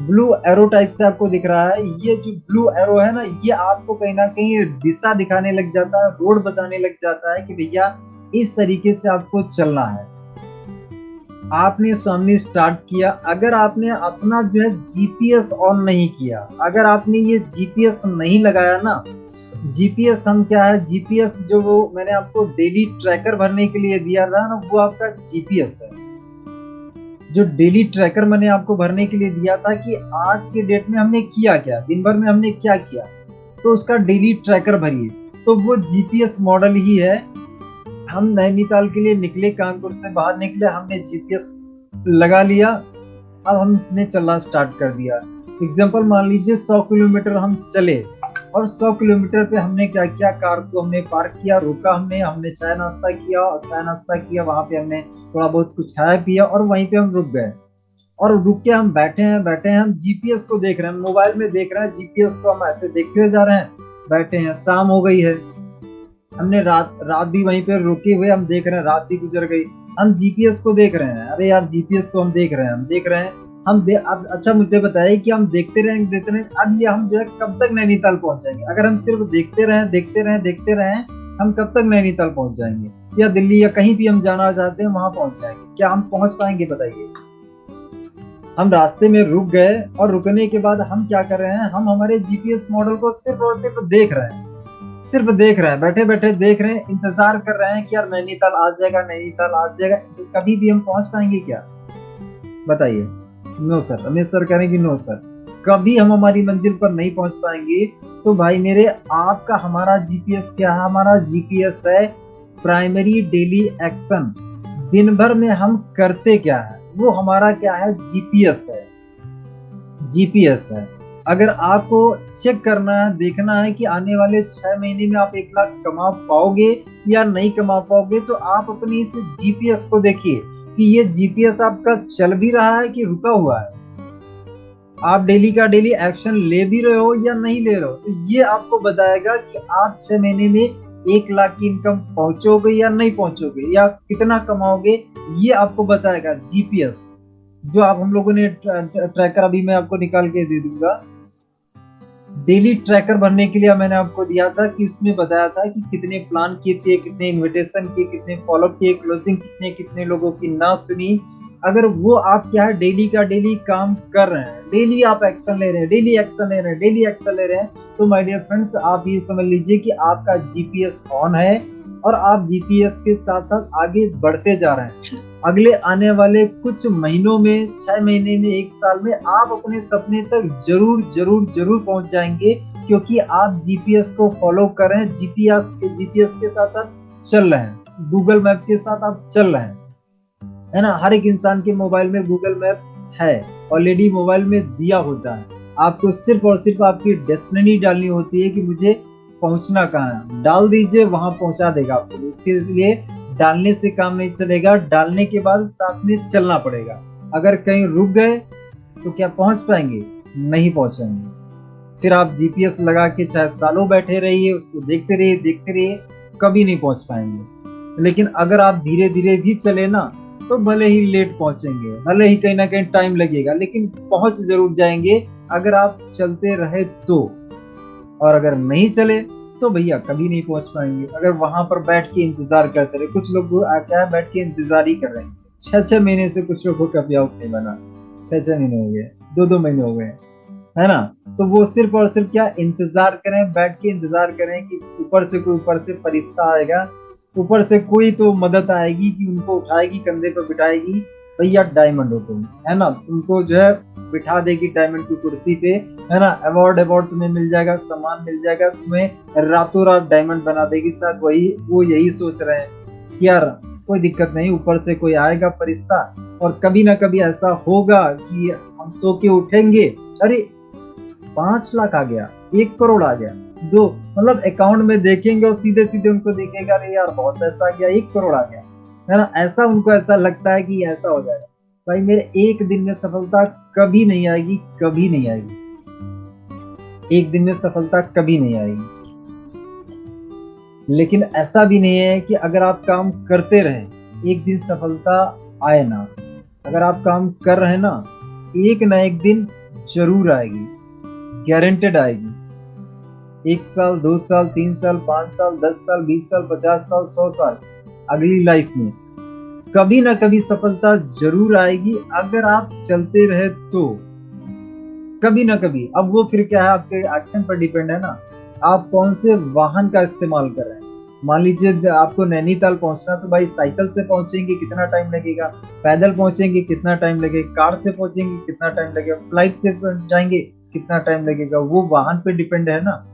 ब्लू एरो टाइप से आपको दिख रहा है। ये जो ब्लू एरो है ना, ये आपको कहीं ना कहीं दिशा दिखाने लग जाता है, रोड बताने लग जाता है कि भैया इस तरीके से आपको चलना है। आपने सामने स्टार्ट किया, अगर आपने अपना जो है जीपीएस ऑन नहीं किया, अगर आपने ये जीपीएस नहीं लगाया ना, जीपीएस हम क्या है, जीपीएस जो वो मैंने आपको डेली ट्रैकर भरने के लिए दिया था ना, वो आपका जीपीएस है। जो डेली ट्रैकर मैंने आपको भरने के लिए दिया था कि आज के डेट में हमने किया क्या, दिन भर में हमने क्या किया, तो उसका डेली ट्रैकर भरिए, तो वो जीपीएस मॉडल ही है। हम नैनीताल के लिए निकले, कानपुर से बाहर निकले, हमने जीपीएस लगा लिया, अब हमने चलना स्टार्ट कर दिया। एग्जाम्पल मान लीजिए 100 किलोमीटर हम चले, और 100 किलोमीटर पे हमने क्या किया, कार को हमने पार्क किया, रुका, हमने चाय नाश्ता किया, और चाय नाश्ता किया वहां पे हमने थोड़ा बहुत कुछ खाया पिया, और वहीं पे हम रुक गए। और रुक के हम बैठे हैं, हम जीपीएस को देख रहे हैं, मोबाइल में देख रहे हैं जीपीएस को, हम ऐसे देखते जा रहे हैं, बैठे हैं, शाम हो गई है। हमने रात रात भी वहीं पे रुके हुए, हम देख रहे हैं रात भी गुजर गई, हम जीपीएस को देख रहे हैं, अरे यार जीपीएस को हम देख रहे हैं, अब अच्छा मुझे बताइए कि हम देखते रहें, अब ये हम जो है कब तक नैनीताल पहुंच जाएंगे? अगर हम सिर्फ देखते रहें, हम कब तक नैनीताल पहुंच जाएंगे? या दिल्ली या कहीं भी हम जाना चाहते हैं वहां पहुंच जाएंगे? क्या हम पहुंच पाएंगे बताइए? हम रास्ते में रुक गए और रुकने के बाद हम क्या कर रहे हैं, हम हमारे जीपीएस मॉडल को सिर्फ और सिर्फ देख रहे हैं, बैठे बैठे देख रहे हैं, इंतजार कर रहे हैं कि यार नैनीताल आ जाएगा, नैनीताल आ जाएगा। तो कभी भी हम पहुंच पाएंगे क्या बताइए? नो सर, रमेश सर कहेंगे नो सर, कभी हम हमारी मंजिल पर नहीं पहुंच पाएंगे। तो भाई मेरे, आपका हमारा जीपीएस क्या है? हमारा जीपीएस है प्राइमरी डेली एक्शन। दिन भर में हम करते क्या है, वो हमारा क्या है? जीपीएस है। अगर आपको चेक करना है, देखना है कि आने वाले 6 महीने में आप 1 लाख कमा पाओगे या नहीं कमा पाओगे, तो आप अपनी इस जीपीएस को देखिए कि ये जीपीएस आपका चल भी रहा है कि रुका हुआ है। आप डेली का डेली एक्शन ले भी रहे हो या नहीं ले रहे हो, तो ये आपको बताएगा कि आप 6 महीने में 1 लाख की इनकम पहुंचोगे या नहीं पहुंचोगे, या कितना कमाओगे, ये आपको बताएगा जीपीएस। जो आप हम लोगों ने ट्रैकर अभी मैं आपको निकाल के दे दूंगा। डेली ट्रैकर भरने के लिए मैंने आपको दिया था कि उसमें बताया था कि कितने प्लान किए थे, कितने इनविटेशन किए, कितने फॉलोअप किए, क्लोजिंग कितने कितने लोगों की ना सुनी। अगर वो आप क्या है डेली का डेली काम कर रहे हैं, डेली आप एक्शन ले रहे हैं, डेली एक्शन ले रहे हैं, तो माय डियर फ्रेंड्स आप ये समझ लीजिए कि आपका जीपीएस ऑन है और आप जीपीएस के साथ साथ आगे बढ़ते जा रहे हैं। अगले आने वाले कुछ महीनों में, 6 महीने में, 1 साल में आप अपने सपने तक जरूर पहुंच जाएंगे, क्योंकि आप जीपीएस को फॉलो कर रहे हैं, जीपीएस के साथ साथ चल रहे हैं, गूगल मैप के साथ आप चल रहे हैं, है ना। हर एक इंसान के मोबाइल में गूगल मैप है, ऑलरेडी मोबाइल में दिया होता है। आपको सिर्फ और सिर्फ आपकी डेस्टिनी डालनी होती है कि मुझे पहुंचना कहाँ है, डाल दीजिए, वहां पहुंचा देगा आपको। उसके लिए डालने से काम नहीं चलेगा, डालने के बाद साथ में चलना पड़ेगा। अगर कहीं रुक गए तो क्या पहुंच पाएंगे? नहीं पहुंचेंगे। फिर आप जीपीएस लगा के चाहे सालों बैठे रहिए, उसको देखते रहिए, कभी नहीं पहुंच पाएंगे। लेकिन अगर आप धीरे धीरे भी चले ना, तो भले ही लेट पहुंचेंगे, भले ही कहीं ना कहीं टाइम लगेगा, लेकिन पहुंच जरूर जाएंगे अगर आप चलते रहे तो। और अगर नहीं चले तो भैया कभी नहीं पहुंच पाएंगे। अगर वहां पर बैठ के इंतजार करते रहे, कुछ लोग क्या है बैठ के इंतजार ही कर रहे हैं, 6 महीने से कुछ लोगों का कभी आउट नहीं बना, 6 महीने हो गए, 2 महीने हो गए, है ना। तो वो सिर्फ और सिर्फ क्या इंतजार करें, बैठ के इंतजार करें कि ऊपर से फरिश्ता आएगा, ऊपर से कोई तो मदद आएगी कि उनको उठाएगी, कंधे पर बिठाएगी, भैया डायमंड हो तुम, है ना, तुमको जो है बिठा देगी डायमंड की कुर्सी पे, है ना। अवार्ड तुम्हें मिल जाएगा, सम्मान मिल जाएगा, तुम्हें रातों रात डायमंड बना देगी। साथ वो यही सोच रहे हैं कि यार कोई दिक्कत नहीं, ऊपर से कोई आएगा फरिश्ता, और कभी ना कभी ऐसा होगा कि हम सो के उठेंगे, अरे 5 लाख आ गया, 1 करोड़ आ गया, मतलब अकाउंट में देखेंगे और सीधे सीधे उनको देखेगा, अरे यार बहुत पैसा आ गया, 1 करोड़ आ गया, है ना। ऐसा उनको ऐसा लगता है कि ऐसा हो जाएगा। भाई मेरे, एक दिन में सफलता कभी नहीं आएगी, कभी नहीं आएगी, एक दिन में सफलता कभी नहीं आएगी। लेकिन ऐसा भी नहीं है कि अगर आप काम करते रहे एक दिन सफलता आए ना। अगर आप काम कर रहे हैं ना, एक ना एक दिन जरूर आएगी, गारंटेड आएगी। 1 साल, 2 साल, 3 साल, 5 साल, 10 साल, 20 साल, 50 साल, 100 साल, अगली लाइफ में कभी ना कभी सफलता जरूर आएगी, अगर आप चलते रहे तो कभी ना कभी। अब वो फिर क्या है, आपके एक्शन पर डिपेंड है ना, आप कौन से वाहन का इस्तेमाल कर रहे हैं। मान लीजिए आपको नैनीताल पहुंचना, तो भाई साइकिल से पहुंचेंगे कितना टाइम लगेगा, पैदल पहुंचेंगे कितना टाइम लगेगा, कार से पहुंचेंगे कितना टाइम लगेगा, फ्लाइट से जाएंगे कितना टाइम लगेगा, वो वाहन पे डिपेंड है ना।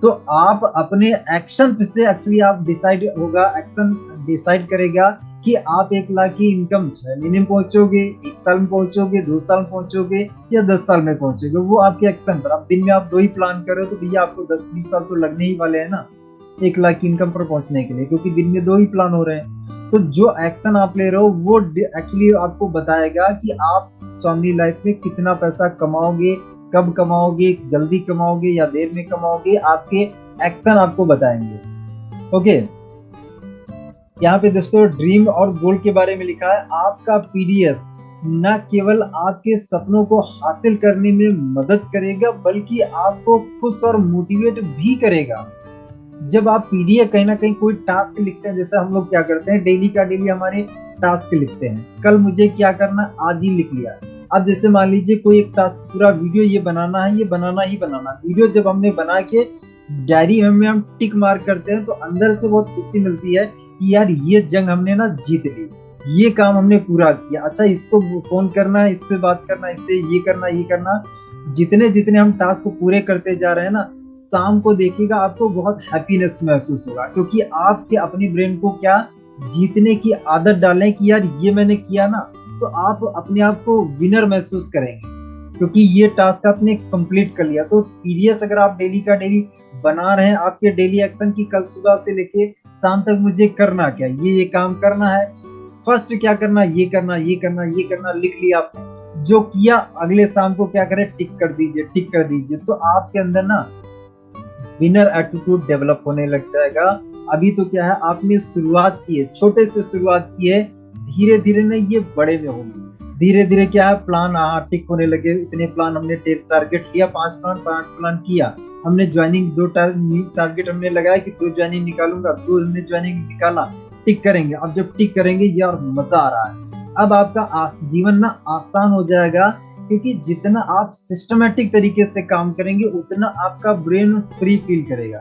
तो आप अपने एक्शन से एक्चुअली आप एक्शन डिसाइड करेगा कि आप 1 लाख की इनकम 6 महीने में पहुंचोगे, 1 साल में पहुंचोगे, 2 साल में पहुंचोगे, या 10 साल में पहुंचोगे। वो आपके एक्शन पर। आप दिन में आप 2 ही प्लान कर रहे हो, तो भैया आपको 10-20 साल तो लगने ही वाले हैं ना 1 लाख की इनकम पर पहुंचने के लिए, क्योंकि दिन में 2 ही प्लान हो रहे हैं। तो जो एक्शन आप ले रहे हो वो एक्चुअली आपको बताएगा कि आप अपनी लाइफ में कितना पैसा कमाओगे, कब कमाओगे, जल्दी कमाओगे या देर में कमाओगे, आपके एक्शन आपको बताएंगे। ओके, यहाँ पे दोस्तों ड्रीम और गोल के बारे में लिखा है, आपका पीडीएस न केवल आपके सपनों को हासिल करने में मदद करेगा बल्कि आपको खुश और मोटिवेट भी करेगा। जब आप पीडीएफ कहीं ना कहीं कोई टास्क लिखते हैं, जैसे हम लोग क्या करते हैं डेली का डेली हमारे टास्क लिखते हैं, कल मुझे क्या करना आज ही लिख लिया। अब जैसे मान लीजिए कोई एक टास्क पूरा वीडियो ये बनाना है, ये बनाना ही बनाना, वीडियो जब हमने बना के डायरी में हम टिक मार्क करते हैं तो अंदर से बहुत खुशी मिलती है कि यार ये जंग हमने ना जीत ली, ये काम हमने पूरा किया। अच्छा इसको फोन करना है, इस पे बात करना, इससे ये करना ये करना। जितने जितने हम टास्क पूरे करते जा रहे हैं ना, शाम को देखिएगा आपको बहुत हैप्पीनेस महसूस होगा, क्योंकि आपके अपने ब्रेन को क्या जीतने की आदत डालें कि यार ये मैंने किया ना, तो आप अपने आप को विनर महसूस करेंगे क्योंकि ये टास्क आपने कंप्लीट कर लिया। तो पीडीएस अगर आप डेली का डेली बना रहे हैं, आपके डेली एक्शन की कल सुबह से लेके शाम तक मुझे करना क्या, ये काम करना है, फर्स्ट क्या करना, ये करना ये करना ये करना, लिख लिया आपने, जो किया अगले शाम को क्या करें, टिक कर दीजिए टिक कर दीजिए। तो आपके अंदर ना विनर एटीट्यूड डेवलप होने लग जाएगा। अभी तो क्या है आपने शुरुआत की है, छोटे से शुरुआत की है, धीरे धीरे ना ये बड़े में होगी। धीरे धीरे क्या है प्लान टिक होने लगे, इतने प्लान हमने टारगेट लिया, 5 प्लान किया हमने, ज्वाइनिंग 2 टारगेट हमने लगाया कि 2 ज्वाइनिंग निकालूंगा, 2 हमने ज्वाइनिंग निकाला, टिक करेंगे। अब जब टिक करेंगे यार मजा आ रहा है, अब आपका जीवन ना आसान हो जाएगा, क्योंकि जितना आप सिस्टमेटिक तरीके से काम करेंगे उतना आपका ब्रेन फ्री फील करेगा,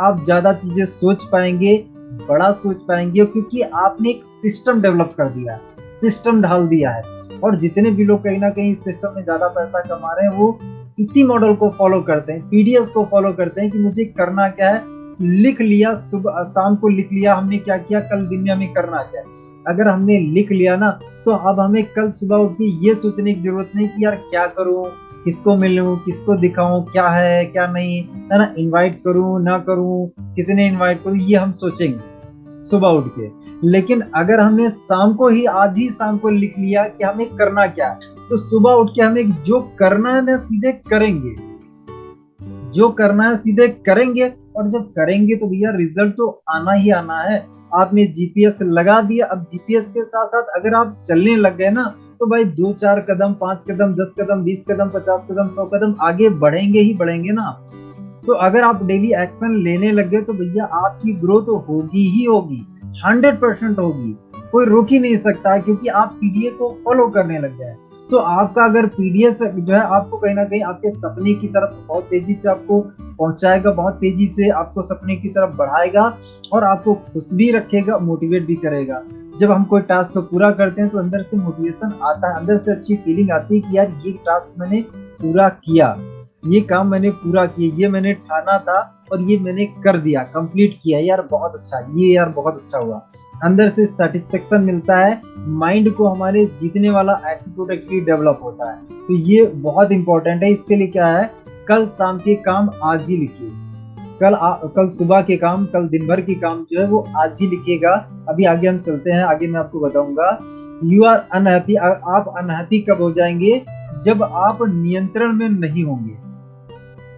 आप ज्यादा चीजें सोच पाएंगे, बड़ा सोच पाएंगे, क्योंकि आपने एक सिस्टम डेवलप कर दिया है, सिस्टम ढाल दिया है। और जितने भी लोग कहीं ना कहीं इस सिस्टम में ज्यादा पैसा कमा रहे हैं वो इसी मॉडल को फॉलो करते हैं, पीडीएस को फॉलो करते हैं कि मुझे करना क्या है, लिख लिया, सुबह शाम को लिख लिया हमने क्या किया, कल दिन में हमें करना क्या है। अगर हमने लिख लिया ना तो अब हमें कल सुबह उठ के ये सोचने की जरूरत नहीं कि यार क्या करूं, किसको मिलूं, किसको दिखाऊं, क्या है क्या नहीं है ना, इनवाइट करूं ना करूं, कितने इनवाइट करूं, ये हम सोचेंगे सुबह उठ के। लेकिन अगर हमने शाम को ही आज ही शाम को लिख लिया कि हमें करना क्या है, तो सुबह उठ के हमें जो करना है ना सीधे करेंगे, जो करना है सीधे करेंगे। और जब करेंगे तो भैया रिजल्ट तो आना ही आना है। आपने जीपीएस लगा दिया, अब जीपीएस के साथ साथ अगर आप चलने लग गए ना तो भाई 2-4 कदम, 5 कदम, 10 कदम, 20 कदम, 50 कदम, 100 कदम आगे बढ़ेंगे ही बढ़ेंगे ना। तो अगर आप डेली एक्शन लेने लग गए तो भैया आपकी ग्रोथ होगी ही होगी, 100% होगी, कोई रोक ही नहीं सकता, क्योंकि आप पीडीएस को फॉलो करने लग गए। तो आपका अगर पीडीएस जो है आपको कहीं ना कहीं आपके सपने की तरफ बहुत तेजी से आपको पहुंचाएगा, बहुत तेजी से आपको सपने की तरफ बढ़ाएगा और आपको खुश भी रखेगा, मोटिवेट भी करेगा। जब हम कोई टास्क पूरा करते हैं तो अंदर से मोटिवेशन आता है, अंदर से अच्छी फीलिंग आती है कि यार ये टास्क मैंने पूरा किया, ये काम मैंने पूरा किया, ये मैंने ठाना था और ये मैंने कर दिया, कंप्लीट किया, यार बहुत अच्छा, ये यार बहुत अच्छा हुआ। अंदर से सेटिस्फेक्शन मिलता है, माइंड को हमारे जीतने वाला एटीट्यूड एक्चुअली डेवलप होता है। तो ये बहुत इंपॉर्टेंट है। इसके लिए क्या है, कल शाम के काम आज ही लिखिए, कल सुबह के काम, कल दिन भर के काम जो है वो आज ही लिखिएगा। अभी आगे हम चलते हैं, आगे मैं आपको बताऊंगा। यू आर अनहैप्पी, आप अनहैप्पी कब हो जाएंगे, जब आप नियंत्रण में नहीं होंगे।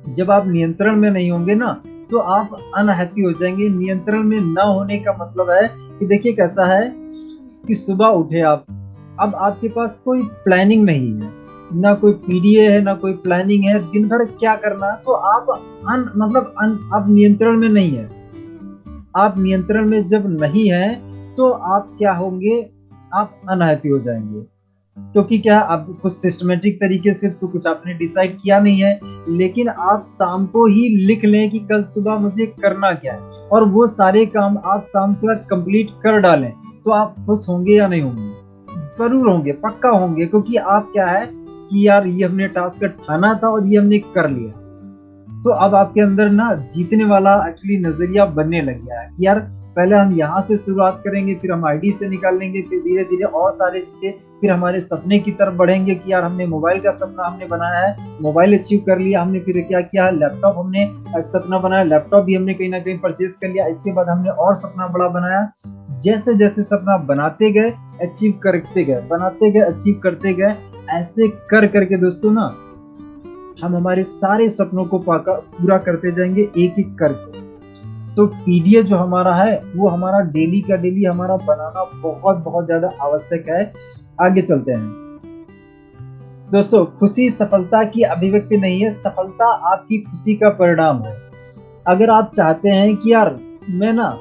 जब आप नियंत्रण में नहीं होंगे ना तो आप अनहैप्पी हो जाएंगे। नियंत्रण में ना होने का मतलब है कि देखिए कैसा है कि सुबह उठे आप, अब आपके पास कोई प्लानिंग नहीं है, ना कोई पीडीए है, ना कोई प्लानिंग है, दिन भर क्या करना है, तो आप आप नियंत्रण में नहीं है। आप नियंत्रण में जब नहीं है तो आप क्या होंगे, आप अनहैप्पी हो जाएंगे, क्योंकि क्या आप कुछ सिस्टमेटिक तरीके से तो कुछ आपने डिसाइड किया नहीं है। लेकिन आप शाम को ही लिख लें कि कल सुबह मुझे करना क्या है, और वो सारे काम आप शाम तक कंप्लीट कर डालें, तो आप खुश होंगे या नहीं होंगे, जरूर होंगे, पक्का होंगे, क्योंकि आप क्या है कि यार ये हमने टास्क ठाना था और ये हमने कर लिया। तो अब आपके अंदर ना जीतने वाला एक्चुअली नजरिया बनने लग गया है कि यार पहले हम यहाँ से शुरुआत करेंगे, फिर हम आईडी से निकाल लेंगे, फिर धीरे धीरे और सारी चीजें, फिर हमारे सपने की तरफ बढ़ेंगे कि यार हमने मोबाइल का सपना हमने बनाया है, मोबाइल अचीव कर लिया हमने, फिर क्या किया, लैपटॉप हमने सपना बनाया, लैपटॉप भी हमने कहीं ना कहीं परचेज कर लिया, इसके बाद हमने और सपना बड़ा बनाया। जैसे जैसे सपना बनाते गए, अचीव करते गए, बनाते गए, अचीव करते गए, ऐसे कर करके दोस्तों ना हम हमारे सारे सपनों को पूरा करते जाएंगे, एक एक करके। तो पीडीएफ जो हमारा है वो हमारा डेली का डेली हमारा बनाना बहुत बहुत ज्यादा आवश्यक है। आगे चलते हैं दोस्तों। खुशी सफलता की अभिव्यक्ति नहीं है, सफलता आपकी खुशी का परिणाम है। अगर आप चाहते हैं कि यार मैं ना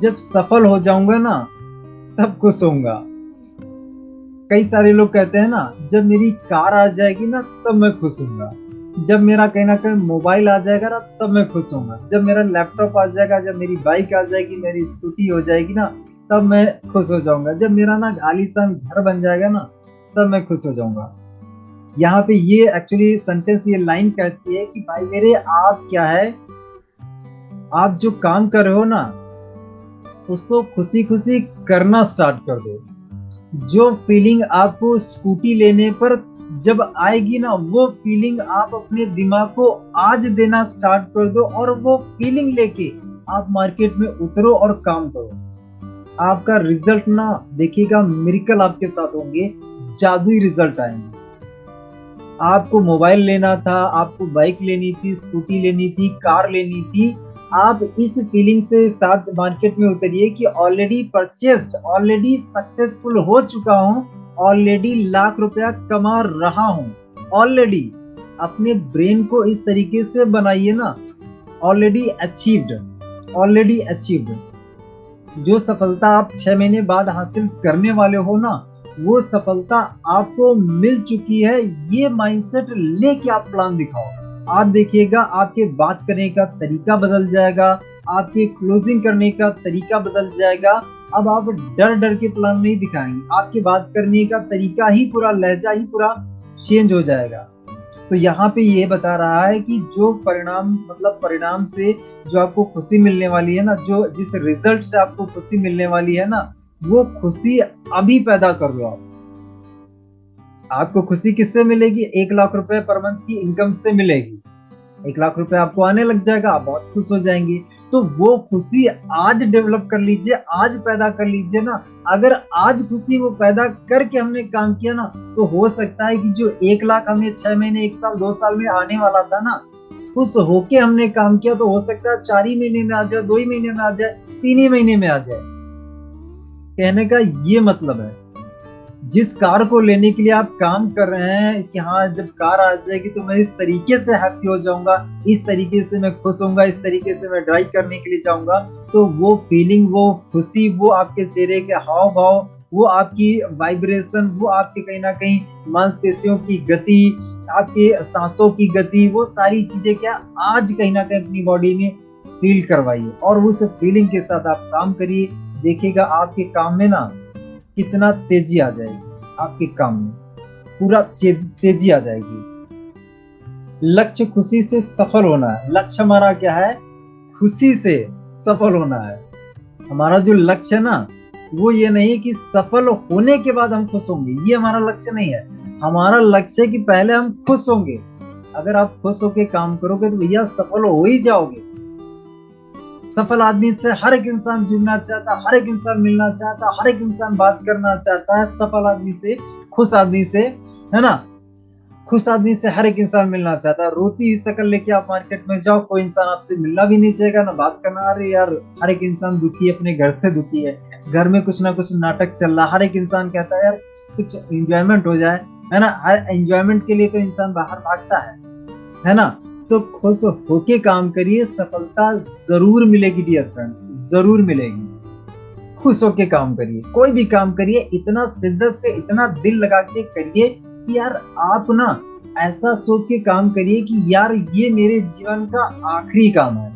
जब सफल हो जाऊंगा ना तब खुश होऊंगा, कई सारे लोग कहते हैं ना जब मेरी कार आ जाएगी ना तब मैं खुश होऊंगा, जब मेरा कहीं ना कहीं मोबाइल आ जाएगा ना तब मैं खुश होऊंगा, जब मेरा लैपटॉप आ जाएगा, जब मेरी बाइक आ जाएगी, मेरी स्कूटी हो जाएगी ना तब मैं खुश हो जाऊंगा, जब मेरा ना आलीशान घर बन जाएगा ना तब मैं खुश हो जाऊंगा। यहाँ पे ये एक्चुअली सेंटेंस, ये लाइन कहती है कि भाई मेरे आप क्या है, आप जो काम कर रहे हो ना उसको खुशी खुशी करना स्टार्ट कर दो। जो फीलिंग आपको स्कूटी लेने पर जब आएगी ना वो फीलिंग आप अपने दिमाग को आज देना स्टार्ट कर दो, और वो फीलिंग लेके आप मार्केट में उतरो और काम करो। आपका रिजल्ट ना देखिएगा, मिरेकल आपके साथ होंगे, जादुई रिजल्ट आएंगे। आपको मोबाइल लेना था, आपको बाइक लेनी थी, स्कूटी लेनी थी, कार लेनी थी, आप इस फीलिंग से साथ मार्केट में उतरिए कि ऑलरेडी परचेस्ड, ऑलरेडी सक्सेसफुल हो चुका हूं, ऑलरेडी लाख रुपया कमा रहा हूं। ऑलरेडी अपने ब्रेन को इस तरीके से बनाइए ना, ऑलरेडी अचीव्ड, ऑलरेडी अचीव्ड। जो सफलता आप 6 महीने बाद हासिल करने वाले हो ना वो सफलता आपको मिल चुकी है। ये माइंडसेट लेके आप प्लान दिखाओ, आप देखिएगा आपके बात करने का तरीका बदल जाएगा, आपके क्लोजिंग करने का तरीका बदल जाएगा। अब आप डर डर के प्लान नहीं दिखाएंगे, आपके बात करने का तरीका ही पूरा, लहजा ही पूरा चेंज हो जाएगा। तो यहाँ पे ये बता रहा है कि जो परिणाम, मतलब परिणाम से जो आपको खुशी मिलने वाली है ना, जो जिस रिजल्ट से आपको खुशी मिलने वाली है ना वो खुशी अभी पैदा कर लो। आपको खुशी किससे मिलेगी? 1 लाख रुपए पर मंथ की इनकम से मिलेगी। 1 लाख रुपए आपको आने लग जाएगा, आप बहुत खुश हो जाएंगे। तो वो खुशी आज डेवलप कर लीजिए, आज पैदा कर लीजिए ना। अगर आज खुशी वो पैदा करके हमने काम किया ना तो हो सकता है कि जो 1 लाख हमें 6 महीने, 1 साल, 2 साल में आने वाला था ना, खुश होके हमने काम किया तो हो सकता है 4 ही महीने में आ जाए, 2 ही महीने में आ जाए, 3 ही महीने में आ जाए। कहने का ये मतलब है जिस कार को लेने के लिए आप काम कर रहे हैं कि हाँ जब कार आ जाएगी तो मैं इस तरीके से हैप्पी हो जाऊंगा, इस तरीके से मैं खुश होऊंगा, इस तरीके से मैं ड्राइव करने के लिए जाऊंगा, तो वो फीलिंग, वो खुशी, वो आपके चेहरे के हाव भाव, वो आपकी वाइब्रेशन, वो आपके कहीं ना कहीं मांसपेशियों की गति, आपके सांसों की गति, वो सारी चीजें क्या आज कहीं ना कहीं अपनी बॉडी में फील करवाइए और उस फीलिंग के साथ आप काम करिए। देखिएगा आपके काम में ना कितना तेजी आ जाएगी, आपके काम में पूरा तेजी आ जाएगी। लक्ष्य खुशी से सफल होना है। लक्ष्य हमारा क्या है? खुशी से सफल होना है। हमारा जो लक्ष्य है ना वो ये नहीं कि सफल होने के बाद हम खुश होंगे, ये हमारा लक्ष्य नहीं है। हमारा लक्ष्य है कि पहले हम खुश होंगे। अगर आप खुश होके काम करोगे तो भैया सफल हो ही जाओगे। सफल आदमी से हर एक इंसान जुड़ना चाहता, हर एक इंसान मिलना चाहता, हर एक इंसान बात करना चाहता है। सफल आदमी से, खुश आदमी से, है ना, खुश आदमी से हर एक इंसान मिलना चाहता है। रोती हुई शक्ल लेके आप मार्केट में जाओ, कोई इंसान आपसे मिलना भी नहीं चाहेगा ना बात करना। अरे यार हर एक इंसान दुखी है, अपने घर से दुखी है, घर में कुछ ना कुछ नाटक चल रहा। हर एक इंसान कहता है यार कुछ एंजॉयमेंट हो जाए, है ना। हर एंजॉयमेंट के लिए तो इंसान बाहर भागता है ना। तो खुश होके काम करिए, सफलता जरूर मिलेगी डियर फ्रेंड्स, जरूर मिलेगी। खुश होके काम करिए, कोई भी काम करिए, इतना शिद्दत से, इतना दिल लगा के करिए कि यार आप ना ऐसा सोच के काम करिए कि यार ये मेरे जीवन का आखिरी काम है।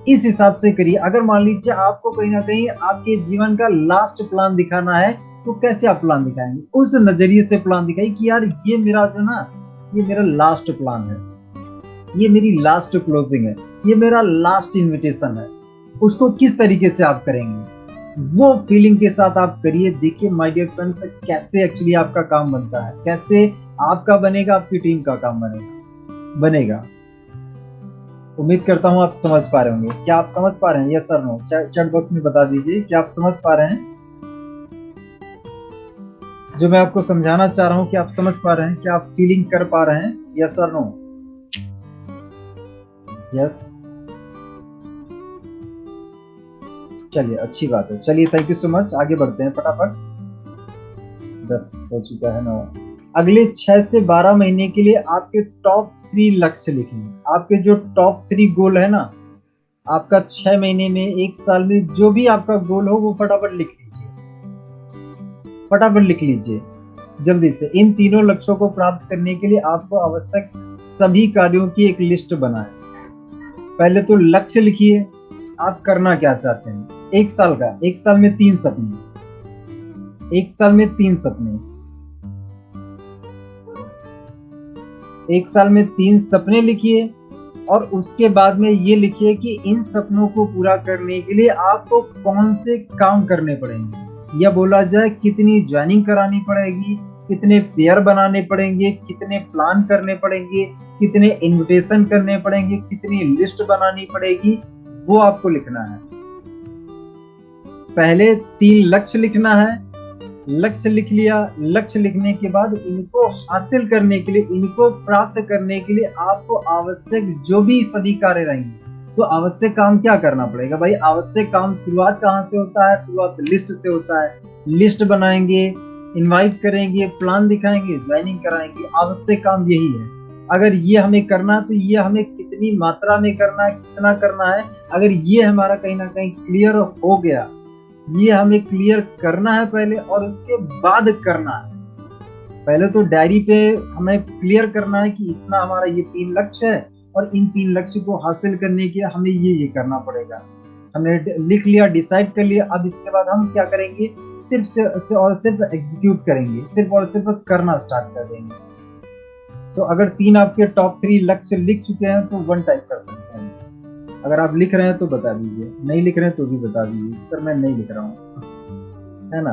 इस हिसाब से करिए। अगर मान लीजिए आपको कहीं ना कहीं आपके जीवन का लास्ट प्लान दिखाना है तो कैसे आप प्लान दिखाएंगे? उस नजरिए से प्लान दिखाइए कि यार ये मेरा जो ना, ये मेरा लास्ट प्लान है, ये मेरी लास्ट क्लोजिंग है, ये मेरा लास्ट इनविटेशन है। उसको किस तरीके से आप करेंगे वो फीलिंग के साथ आप करिए। देखिए माय डियर फ्रेंड्स कैसे एक्चुअली आपका काम बनता है, कैसे आपका बनेगा, आपकी टीम का काम बनेगा। उम्मीद करता हूं आप समझ पा रहे होंगे। क्या आप समझ पा रहे हैं? Yes sir no chat box में बता दीजिए क्या आप समझ पा रहे हैं जो मैं आपको समझाना चाह रहा हूं। क्या आप समझ पा रहे हैं? क्या आप फीलिंग कर पा रहे हैं? Yes sir no? यस चलिए अच्छी बात है। चलिए थैंक यू सो मच, आगे बढ़ते हैं फटाफट। 10 हो चुका है, 9। अगले 6 से 12 महीने के लिए आपके टॉप 3 लक्ष्य लिखिए। आपके जो टॉप 3 गोल है ना, आपका 6 महीने में, 1 साल में जो भी आपका गोल हो वो फटाफट लिख लीजिए, फटाफट लिख लीजिए जल्दी से। इन तीनों लक्ष्यों को प्राप्त करने के लिए आपको आवश्यक सभी कार्यों की एक लिस्ट बनाएं। पहले तो लक्ष्य लिखिए, आप करना क्या चाहते हैं। 1 साल का, 1 साल में 3 सपने, 1 साल में 3 सपने, 1 साल में 3 सपने लिखिए। और उसके बाद में ये लिखिए कि इन सपनों को पूरा करने के लिए आपको कौन से काम करने पड़ेंगे, या बोला जाए कितनी ज्वाइनिंग करानी पड़ेगी, कितने पेयर बनाने पड़ेंगे, कितने प्लान करने पड़ेंगे, कितने इनविटेशन करने पड़ेंगे, कितनी लिस्ट बनानी पड़ेगी, वो आपको लिखना है। पहले 3 लक्ष्य लिखना है। लक्ष्य लिख लिया, लक्ष्य लिखने के बाद इनको हासिल करने के लिए, इनको प्राप्त करने के लिए आपको आवश्यक जो भी सभी कार्य रहेंगे, तो आवश्यक काम क्या करना पड़ेगा भाई। आवश्यक काम शुरुआत कहाँ से होता है, शुरुआत लिस्ट से होता है। लिस्ट बनाएंगे, इनवाइट करेंगे, प्लान दिखाएंगे, ज्वाइनिंग कराएंगे, आवश्यक काम यही है। अगर ये हमें करना है तो ये हमें कितनी मात्रा में करना है, कितना करना है, अगर ये हमारा कहीं ना कहीं क्लियर हो गया, ये हमें क्लियर करना है पहले और उसके बाद करना है। पहले तो डायरी पे हमें क्लियर करना है कि इतना हमारा ये 3 लक्ष्य है और इन 3 लक्ष्य को हासिल करने के लिए हमें ये करना पड़ेगा। हमने लिख लिया, डिसाइड कर लिया। अब इसके बाद हम क्या करेंगे, सिर्फ और सिर्फ एग्जीक्यूट करेंगे, सिर्फ और सिर्फ करना स्टार्ट कर देंगे। तो अगर 3 आपके टॉप 3 लक्ष्य लिख चुके हैं तो 1 टाइप कर सकते हैं। अगर आप लिख रहे हैं तो बता दीजिए, नहीं लिख रहे हैं तो भी बता दीजिए सर मैं नहीं लिख रहा हूँ, है ना।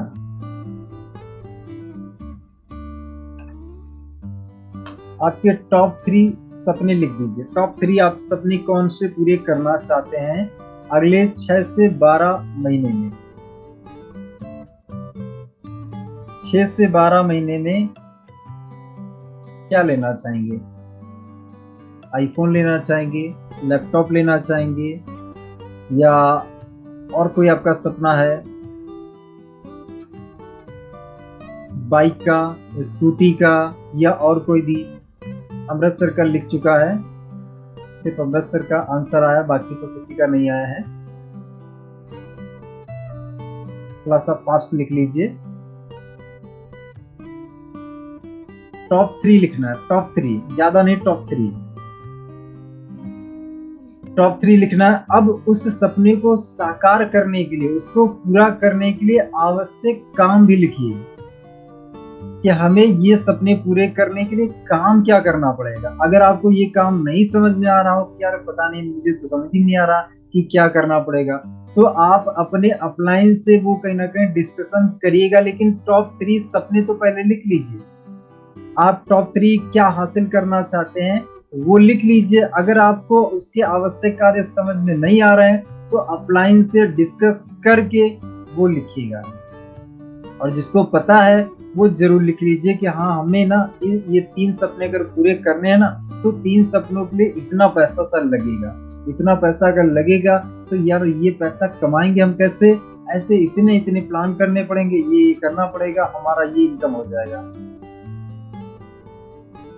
आपके टॉप 3 सपने लिख दीजिए। टॉप 3 आप सपने कौन से पूरे करना चाहते हैं अगले 6 से 12 महीने में। 6 से 12 महीने में क्या लेना चाहेंगे। आईफोन लेना चाहेंगे, लैपटॉप लेना चाहेंगे, या और कोई आपका सपना है, बाइक का, स्कूटी का, या और कोई भी। अमृतसर का लिख चुका है, सिर्फ अमृतसर का आंसर आया, बाकी तो किसी का नहीं आया है। थोड़ा सा फास्ट लिख लीजिए। टॉप 3 लिखना है, टॉप 3, ज्यादा नहीं, टॉप 3, टॉप 3 लिखना है। अब उस सपने को साकार करने के लिए, उसको पूरा करने के लिए आवश्यक काम भी लिखिए कि हमें ये सपने पूरे करने के लिए काम क्या करना पड़ेगा। अगर आपको ये काम नहीं समझ में आ रहा हो कि यार पता नहीं, मुझे तो समझ ही नहीं आ रहा कि क्या करना पड़ेगा, तो आप अपने अपलाइन से वो कहीं ना कहीं डिस्कशन करिएगा। लेकिन टॉप 3 सपने तो पहले लिख लीजिए। आप टॉप 3 क्या हासिल करना चाहते हैं वो लिख लीजिए। अगर आपको उसके आवश्यक कार्य समझ में नहीं आ रहे हैं तो अपलाइन से डिस्कस करके वो लिखिएगा। और जिसको पता है वो जरूर लिख लीजिए कि हाँ हमें ना ये 3 सपने अगर पूरे करने हैं ना तो 3 सपनों के लिए इतना पैसा सर लगेगा। इतना पैसा अगर लगेगा तो यार ये पैसा कमाएंगे हम कैसे, ऐसे इतने इतने प्लान करने पड़ेंगे, ये करना पड़ेगा, हमारा ये इनकम हो जाएगा।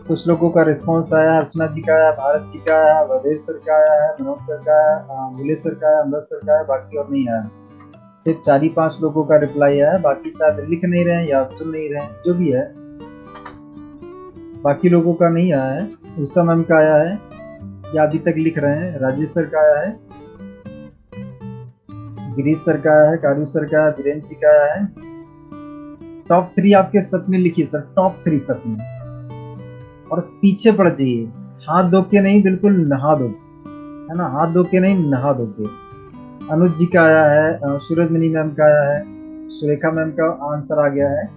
कुछ लोगों का रिस्पांस आया, अर्चना जी का आया, भारत जी का आया, वदेव सर का आया है, मनोज सर का आया, मुले सर का आया, अमृत सर का आया, बाकी और नहीं आया। सिर्फ 4 ही 5 लोगों का रिप्लाई आया है, बाकी शायद लिख नहीं रहे हैं या सुन नहीं रहे हैं, जो भी है। बाकी लोगों का नहीं आया है। उषा मैम का आया है या अभी तक लिख रहे हैं, राजेश सर का आया है, गिरीश सर का आया है, कारू सर का आया, वीरेंद्र जी का आया है। टॉप 3 आपके सपने लिखिए सर, टॉप 3 सपने, और पीछे पड़ जाइए। हाथ धो के नहीं, बिल्कुल नहा दो, है ना, हाथ धो के नहीं, नहा दो के। अनुज जी का आया है, सूरजमणि मैम का आया है, सुरेखा मैम का आंसर आ गया है।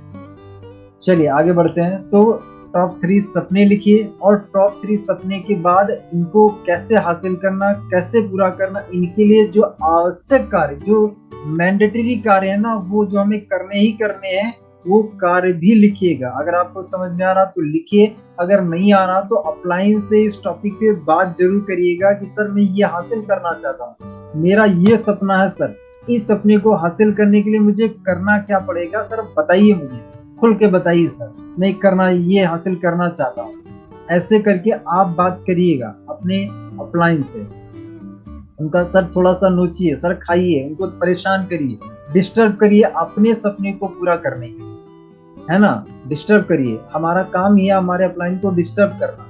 चलिए आगे बढ़ते हैं। तो टॉप 3 सपने लिखिए और टॉप 3 सपने के बाद इनको कैसे हासिल करना, कैसे पूरा करना, इनके लिए जो आवश्यक कार्य, जो मैंडेटरी कार्य है ना, वो जो हमें करने ही करने हैं, वो कार्य भी लिखिएगा। अगर आपको समझ में आ रहा तो लिखिए, अगर नहीं आ रहा तो अपलाइन से इस टॉपिक पे बात जरूर करिएगा कि सर मैं ये हासिल करना चाहता हूँ, मेरा ये सपना है सर, इस सपने को हासिल करने के लिए मुझे करना क्या पड़ेगा सर, बताइए मुझे, खुल के बताइए सर, मैं करना ये हासिल करना चाहता हूँ। ऐसे करके आप बात करिएगा अपने अपलाइन से, उनका सर थोड़ा सा नोचिए, सर खाइए, उनको परेशान करिए, डिस्टर्ब करिए अपने सपने को पूरा करने के लिए, है ना, डिस्टर्ब करिए। हमारा काम ही है हमारे अपलाइन को डिस्टर्ब करना,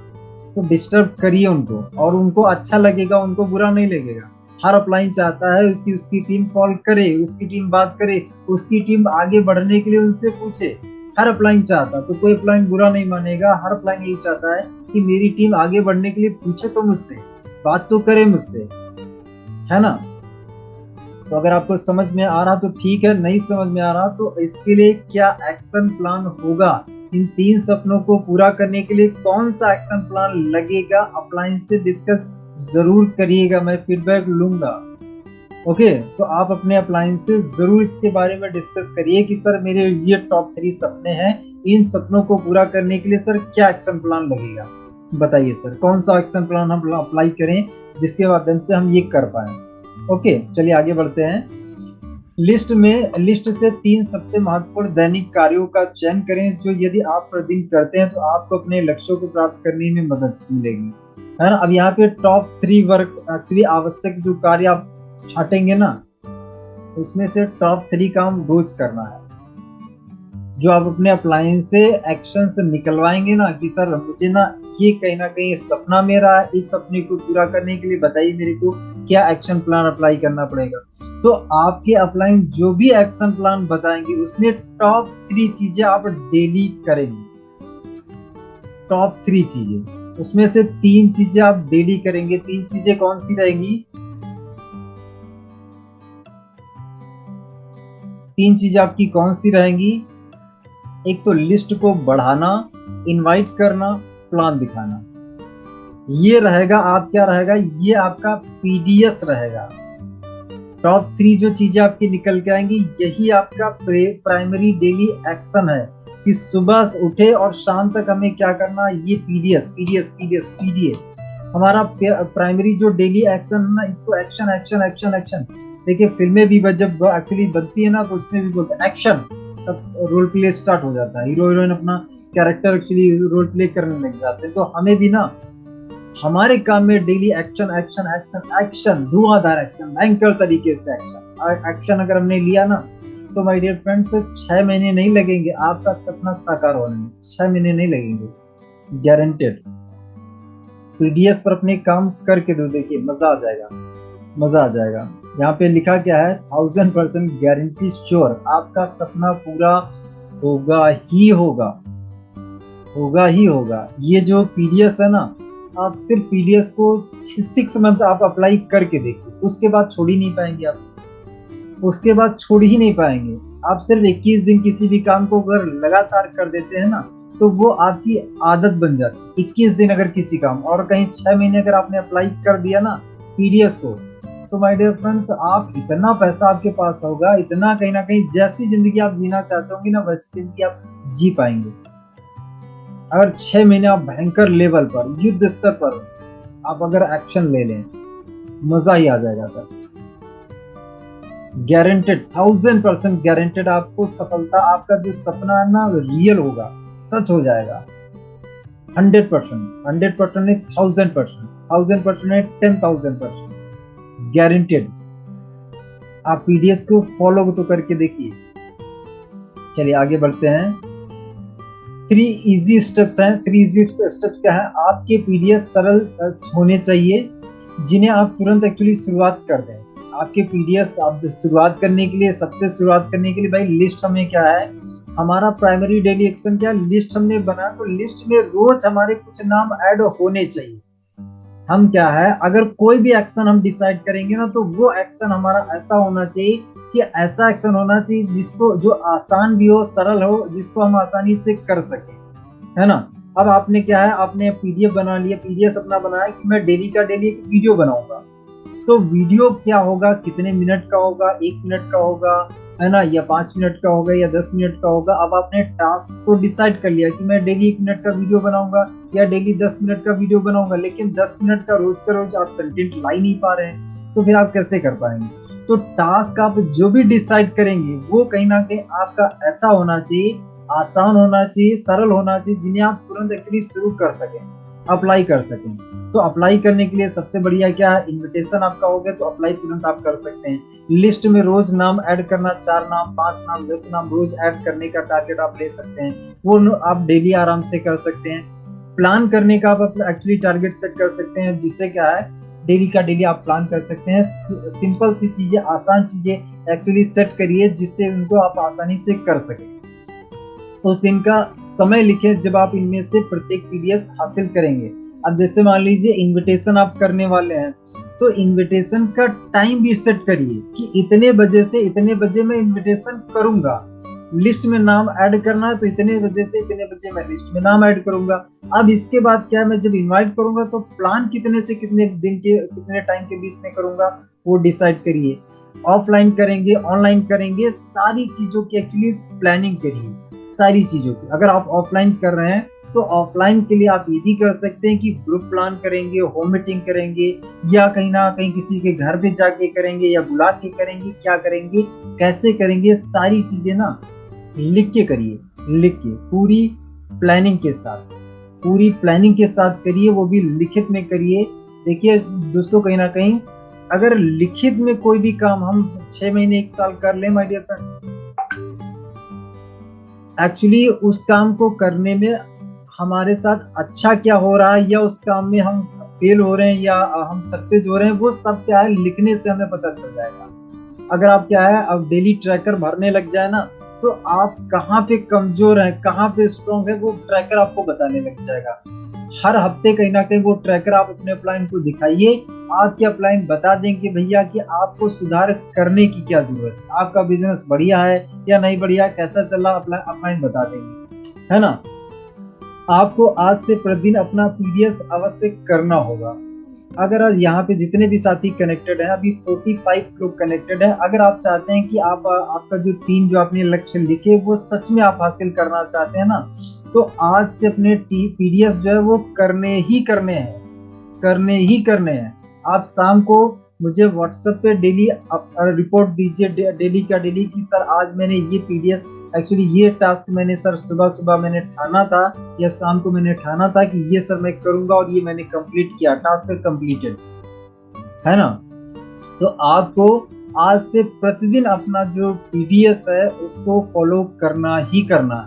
तो डिस्टर्ब करिए उनको, और उनको अच्छा लगेगा, उनको बुरा नहीं लगेगा। हर अपलाइन चाहता है उसकी उसकी टीम कॉल करे, उसकी टीम बात करे, उसकी टीम आगे बढ़ने के लिए उनसे पूछे। हर अपलाइन चाहता, तो कोई अपलाइन बुरा नहीं मानेगा। हर अपलाइन यही चाहता है कि मेरी टीम आगे बढ़ने के लिए पूछे तो मुझसे, बात तो करे मुझसे, है ना। तो अगर आपको समझ में आ रहा तो ठीक है, नहीं समझ में आ रहा तो इसके लिए क्या एक्शन प्लान होगा, इन 3 सपनों को पूरा करने के लिए कौन सा एक्शन प्लान लगेगा, अपलाइन से डिस्कस जरूर करिएगा, मैं फीडबैक लूंगा। ओके, तो आप अपने अपलाइन से जरूर इसके बारे में डिस्कस करिए कि सर मेरे ये टॉप 3 सपने हैं, इन सपनों को पूरा करने के लिए सर क्या एक्शन प्लान लगेगा, बताइए सर कौन सा एक्शन प्लान हम अप्लाई करें जिसके माध्यम से हम ये कर पाए। ओके, चलिए आगे बढ़ते हैं। लिस्ट से 3 सबसे महत्वपूर्ण दैनिक कार्यों का चयन करें जो यदि आप प्रतिदिन करते हैं तो आपको अपने लक्ष्यों को प्राप्त करने में मदद मिलेगी, है ना। अब यहाँ पे टॉप 3 वर्क एक्चुअली आवश्यक जो कार्य आप छाटेंगे ना, उसमें से टॉप 3 काम रोज करना है, जो आप अपने अप्लायंस से एक्शन से निकलवाएंगे ना कि सर मुझे ना ये कहीं ना कहीं सपना मेरा है, इस सपने को पूरा करने के लिए बताइए मेरे को क्या एक्शन प्लान अप्लाई करना पड़ेगा। तो आपके अपलाइन जो भी एक्शन प्लान बताएंगे उसमें टॉप 3 चीजें आप डेली करेंगे, टॉप 3 चीजें, उसमें से 3 चीजें आप डेली करेंगे। 3 चीजें कौन सी रहेंगी? 3 चीजें आपकी कौन सी रहेंगी? एक तो लिस्ट को बढ़ाना, इनवाइट करना, प्लान दिखाना, ये रहेगा। आप क्या रहेगा, ये आपका पीडीएस रहेगा। टॉप 3 जो चीजें आपकी निकल के आएंगी यही आपका प्राइमरी डेली एक्शन है कि सुबह उठे और शाम तक हमें क्या करना, ये पीडीएस पीडीएस पीडीएस पीडीएस हमारा प्राइमरी जो डेली एक्शन है ना, इसको एक्शन एक्शन एक्शन एक्शन। देखिए फिल्में भी जब एक्चुअली बनती है ना तो उसमें भी बोलते हैं एक्शन, तब रोल प्ले स्टार्ट हो जाता है, हीरो हीरोइन अपना कैरेक्टर एक्चुअली रोल प्ले करने लग जाते हैं। तो हमें भी ना हमारे काम में daily action action action action, धुआंधार एक्शन, भयंकर तरीके से एक्शन एक्शन अगर हमने लिया ना तो माय डियर फ्रेंड्स 6 महीने नहीं लगेंगे आपका सपना साकार होने में, 6 महीने नहीं लगेंगे, गारंटेड। पीडीएस पर अपने काम करके दो, देखिए मजा आ जाएगा, मजा आ जाएगा। यहाँ पे लिखा क्या है, 1000% गारंटी श्योर, आपका सपना पूरा होगा ही होगा, होगा ही होगा। ये जो पीडीएस है ना, आप सिर्फ पीडीएस को 6 मंथ आप अप्लाई करके देखिए, उसके बाद छोड़ ही नहीं पाएंगे आप, उसके बाद छोड़ ही नहीं पाएंगे आप। सिर्फ 21 दिन किसी भी काम को अगर लगातार कर देते हैं ना तो वो आपकी आदत बन जाती है। 21 दिन अगर किसी काम, और कहीं 6 महीने अगर आपने अप्लाई कर दिया ना पीडीएस को, तो माय डियर फ्रेंड्स आप इतना पैसा आपके पास होगा, इतना कहीं ना कहीं जैसी जिंदगी आप जीना चाहते होंगे ना वैसी जिंदगी आप जी पाएंगे। अगर 6 महीने आप भयंकर लेवल पर, युद्ध स्तर पर आप अगर एक्शन ले लें, मजा ही आ जाएगा सर, गारंटेड, 1000% गारंटेड आपको सफलता, आपका जो सपना है ना रियल होगा, सच हो जाएगा। 100%, 100% नहीं, 1000%, 1000% नहीं, 10,000% गारंटेड। आप पीडीएस को फॉलो तो करके देखिए। चलिए आगे बढ़ते हैं। 3 इजी स्टेप्स हैं। 3 इजी स्टेप्स क्या है, आपके पीडीएस सरल होने चाहिए जिन्हें आप तुरंत एक्चुअली शुरुआत कर दें। आपके पीडीएस आप शुरुआत करने के लिए, सबसे शुरुआत करने के लिए भाई लिस्ट हमें क्या है, हमारा प्राइमरी डेली एक्शन क्या है, लिस्ट हमने बनाया तो लिस्ट में रोज हमारे कुछ नाम ऐड होने चाहिए। हम क्या है, अगर कोई भी एक्शन हम डिसाइड करेंगे ना तो वो एक्शन हमारा ऐसा होना चाहिए कि ऐसा एक्शन होना चाहिए जिसको, जो आसान भी हो, सरल हो, जिसको हम आसानी से कर सके, है ना। अब आपने क्या है, आपने पीडीएफ बना लिया, पीडीएफ अपना बनाया कि मैं डेली का डेली एक वीडियो बनाऊंगा। तो वीडियो क्या होगा, कितने मिनट का होगा, 1 मिनट का होगा, है ना, या 5 मिनट का होगा, या 10 मिनट का होगा। अब आपने टास्क तो डिसाइड कर लिया कि मैं डेली 1 मिनट का वीडियो बनाऊंगा या डेली 10 मिनट का वीडियो बनाऊंगा, लेकिन 10 मिनट का रोज आप कंटेंट ला ही नहीं पा रहे हैं, तो फिर आप कैसे कर पाएंगे। तो टास्क आप जो भी डिसाइड करेंगे वो कहीं ना कहीं आपका ऐसा होना चाहिए, आसान होना चाहिए, सरल होना चाहिए, जिन्हें आप तुरंत एक्चुअली शुरू कर सकें, अप्लाई कर सकें। तो अप्लाई करने के लिए सबसे बढ़िया क्या है, इनविटेशन आपका हो गया तो अप्लाई तुरंत आप कर सकते हैं। लिस्ट में रोज नाम ऐड करना, 4 नाम, 5 नाम, 10 नाम रोज ऐड करने का टारगेट आप ले सकते हैं, वो आप डेली आराम से कर सकते हैं। प्लान करने का आप अपना एक्चुअली टारगेट सेट कर सकते हैं, जिससे क्या है डेली का डेली आप प्लान कर सकते हैं। सिंपल सी चीजें, आसान चीजें एक्चुअली सेट करिए जिससे उनको आप आसानी से कर सकें। उस दिन का समय लिखें जब आप इनमें से प्रत्येक पीडीएफ हासिल करेंगे। अब जैसे मान लीजिए इनविटेशन आप करने वाले हैं, तो इनविटेशन का टाइम भी सेट करिए कि इतने बजे से इतने बजे मैं इनविटेशन करूंगा। लिस्ट में नाम ऐड करना है तो इतने बजे से इतने बजे मैं लिस्ट में नाम ऐड करूंगा। अब इसके बाद क्या है, मैं जब इनवाइट करूंगा तो प्लान कितने से कितने दिन के, कितने टाइम के बीच में करूंगा वो डिसाइड करिए। ऑफलाइन करेंगे, ऑनलाइन करेंगे, सारी चीजों की एक्चुअली प्लानिंग करिए, सारी चीजों की। अगर आप ऑफलाइन कर रहे हैं तो ऑफलाइन के लिए आप ये भी कर सकते हैं कि ग्रुप प्लान करेंगे, होम मीटिंग करेंगे, या कहीं ना कहीं किसी के घर पे जाके करेंगे, या बुला के करेंगे, क्या करेंगे, कैसे करेंगे, सारी चीजें ना लिख के करिए, लिख के पूरी प्लानिंग के साथ, पूरी प्लानिंग के साथ करिए, वो भी लिखित में करिए। देखिए दोस्तों, कहीं ना कहीं अगर लिखित में कोई भी काम हम 6 महीने 1 साल कर ले माय डियर फ्रेंड, एक्चुअली उस काम को करने में हमारे साथ अच्छा क्या हो रहा है, या उस काम में हम फेल हो रहे हैं या हम सक्सेस हो रहे हैं, वो सब क्या है लिखने से हमें पता चल जाएगा। अगर आप क्या है अब डेली ट्रैकर भरने लग जाए ना, तो आप कहाँ पे कमजोर है, कहाँ पे स्ट्रॉन्ग है, वो ट्रैकर आपको बताने लग जाएगा। हर हफ्ते कहीं ना कहीं वो ट्रैकर आप अपने अपलाइन को दिखाइए, आपके अपलाइन बता देंगे भैया कि आपको सुधार करने की क्या जरूरत है, आपका बिजनेस बढ़िया है या नहीं बढ़िया, कैसा चल रहा, अपलाइन बता देंगे, है ना। आपको आज से प्रतिदिन अपना पीडीएफ अवश्य करना होगा। अगर यहाँ पे जितने भी साथी कनेक्टेड हैं, अभी 45 लोग कनेक्टेड हैं, अगर आप चाहते हैं कि आप आपका जो 3 जो आपने लक्ष्य लिखे वो सच में आप हासिल करना चाहते हैं ना, तो आज से अपने पीडीएफ जो है वो करने ही करने हैं, करने ही करने हैं। आप शाम को मुझे व्हाट्सएप पे डेली रिपोर्ट दीजिए, डेली का डेली, कि सर आज मैंने ये पीडीएफ एक्चुअली ये टास्क मैंने सर सुबह सुबह मैंने ठाना था या शाम को मैंने ठाना था कि ये सर मैं करूंगा, और ये मैंने कंप्लीट किया, टास्क कंप्लीटेड, है ना। तो आपको आज से प्रतिदिन अपना जो पीडीएफ है उसको फॉलो करना ही करना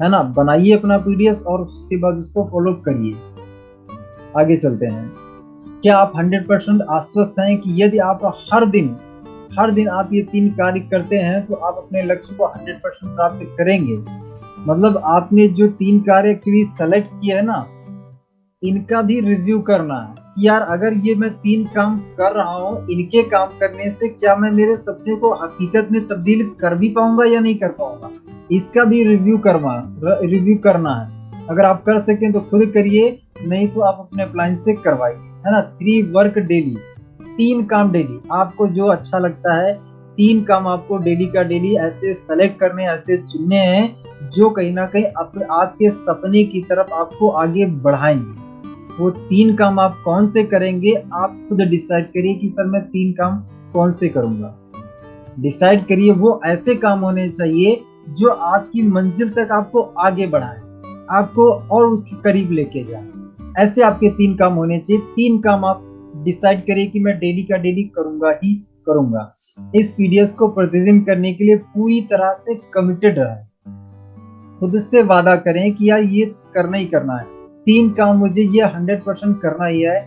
है ना। बनाइए अपना पीडीएफ और उसके बाद उसको फॉलो करिए। आगे चलते हैं। क्या आप 100% आश्वस्त हैं कि यदि आप हर दिन आप ये 3 कार्य करते हैं तो आप अपने लक्ष्य को 100% प्राप्त करेंगे। मतलब आपने जो 3 कार्य एक्चुअली सेलेक्ट किया है ना, इनका भी रिव्यू करना है कि यार अगर ये मैं 3 काम कर रहा हूँ, इनके काम करने से क्या मैं मेरे सपने को हकीकत में तब्दील कर भी पाऊंगा या नहीं कर पाऊंगा, इसका भी रिव्यू करना है। अगर आप कर सकें तो खुद करिए, नहीं तो आप अपने अपलाइन से करवाइए, है ना। 3 वर्क डेली, 3 काम डेली, आपको जो अच्छा लगता है 3 काम आपको डेली का डेली ऐसे सेलेक्ट करने, ऐसे चुनने हैं जो कहीं ना कहीं आपके सपने की तरफ आपको आगे बढ़ाएंगे। वो 3 काम आप कौन से करेंगे, आप खुद डिसाइड करिए कि सर मैं 3 काम कौन से करूंगा। डिसाइड करिए, वो ऐसे काम होने चाहिए जो आपकी मंजिल तक आपको आगे बढ़ाए, आपको और उसके करीब लेके जाए। ऐसे आपके 3 काम होने चाहिए। 3 काम आप डिसाइड करिए कि मैं डेली का डेली करूंगा ही करूंगा। इस पीडीएफ को प्रतिदिन करने के लिए पूरी तरह से कमिटेड रहें। खुद से वादा करें कि यार ये करना ही करना है, 3 काम मुझे ये 100% करना ही है,